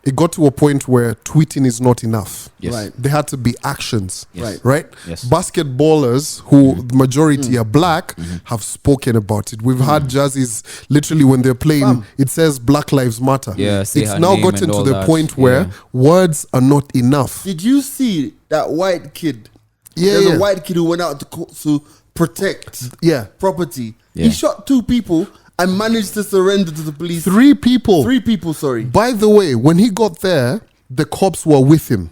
Speaker 3: It got to a point where tweeting is not enough.
Speaker 2: Yes.
Speaker 1: Right.
Speaker 3: There had to be actions.
Speaker 2: Yes.
Speaker 3: Right?
Speaker 2: Yes.
Speaker 3: Basketballers who the majority are black have spoken about it. We've had jerseys literally when they're playing, it says Black Lives Matter.
Speaker 2: Yeah, say
Speaker 3: it's
Speaker 2: her
Speaker 3: now
Speaker 2: name
Speaker 3: gotten
Speaker 2: and
Speaker 3: to
Speaker 2: all
Speaker 3: the
Speaker 2: that.
Speaker 3: point where
Speaker 2: Yeah.
Speaker 3: words are not enough.
Speaker 1: Did you see that white kid?
Speaker 3: Yeah,
Speaker 1: There's
Speaker 3: yeah.
Speaker 1: a white kid who went out to protect
Speaker 3: Yeah.
Speaker 1: property.
Speaker 2: Yeah.
Speaker 1: He shot 2 people and managed to surrender to the police.
Speaker 3: 3 people.
Speaker 1: 3 people, sorry.
Speaker 3: By the way, when he got there, the cops were with him.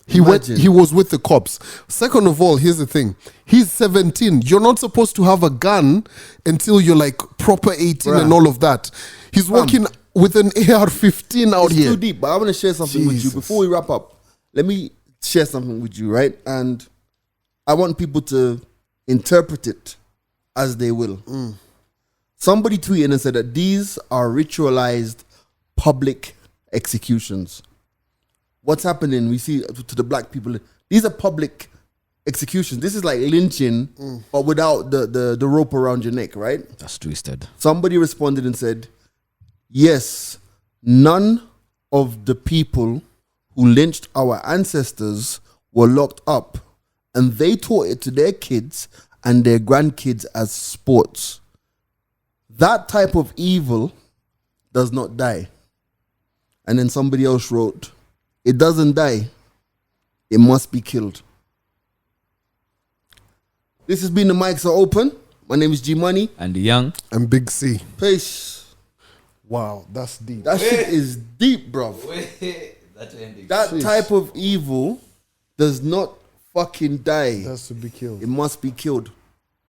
Speaker 3: He
Speaker 1: Imagine.
Speaker 3: he was with the cops. Second of all, here's the thing. He's 17. You're not supposed to have a gun until you're like proper 18
Speaker 1: Bruh.
Speaker 3: and all of that. He's walking with an AR-15 out
Speaker 1: It's
Speaker 3: here.
Speaker 1: too deep, but I want to share something with you
Speaker 3: Jesus.
Speaker 1: before we wrap up. Let me share something with you, right? And I want people to interpret it as they will. Somebody tweeted and said that these are ritualized public executions. What's happening? We see to the black people. These are public executions. This is like lynching, but without the rope around your neck, right?
Speaker 2: That's twisted.
Speaker 1: Somebody responded and said, yes, none of the people who lynched our ancestors were locked up, and they taught it to their kids and their grandkids as sports. That type of evil does not die. And then somebody else wrote, it doesn't die, it must be killed. This has been The Mics Are Open. My name is G Money.
Speaker 2: And the young.
Speaker 3: And Big C.
Speaker 1: Peace.
Speaker 3: Wow, that's deep.
Speaker 1: That shit is deep, bro. That type of evil does not fucking die.
Speaker 3: That's to be killed.
Speaker 1: It must be killed.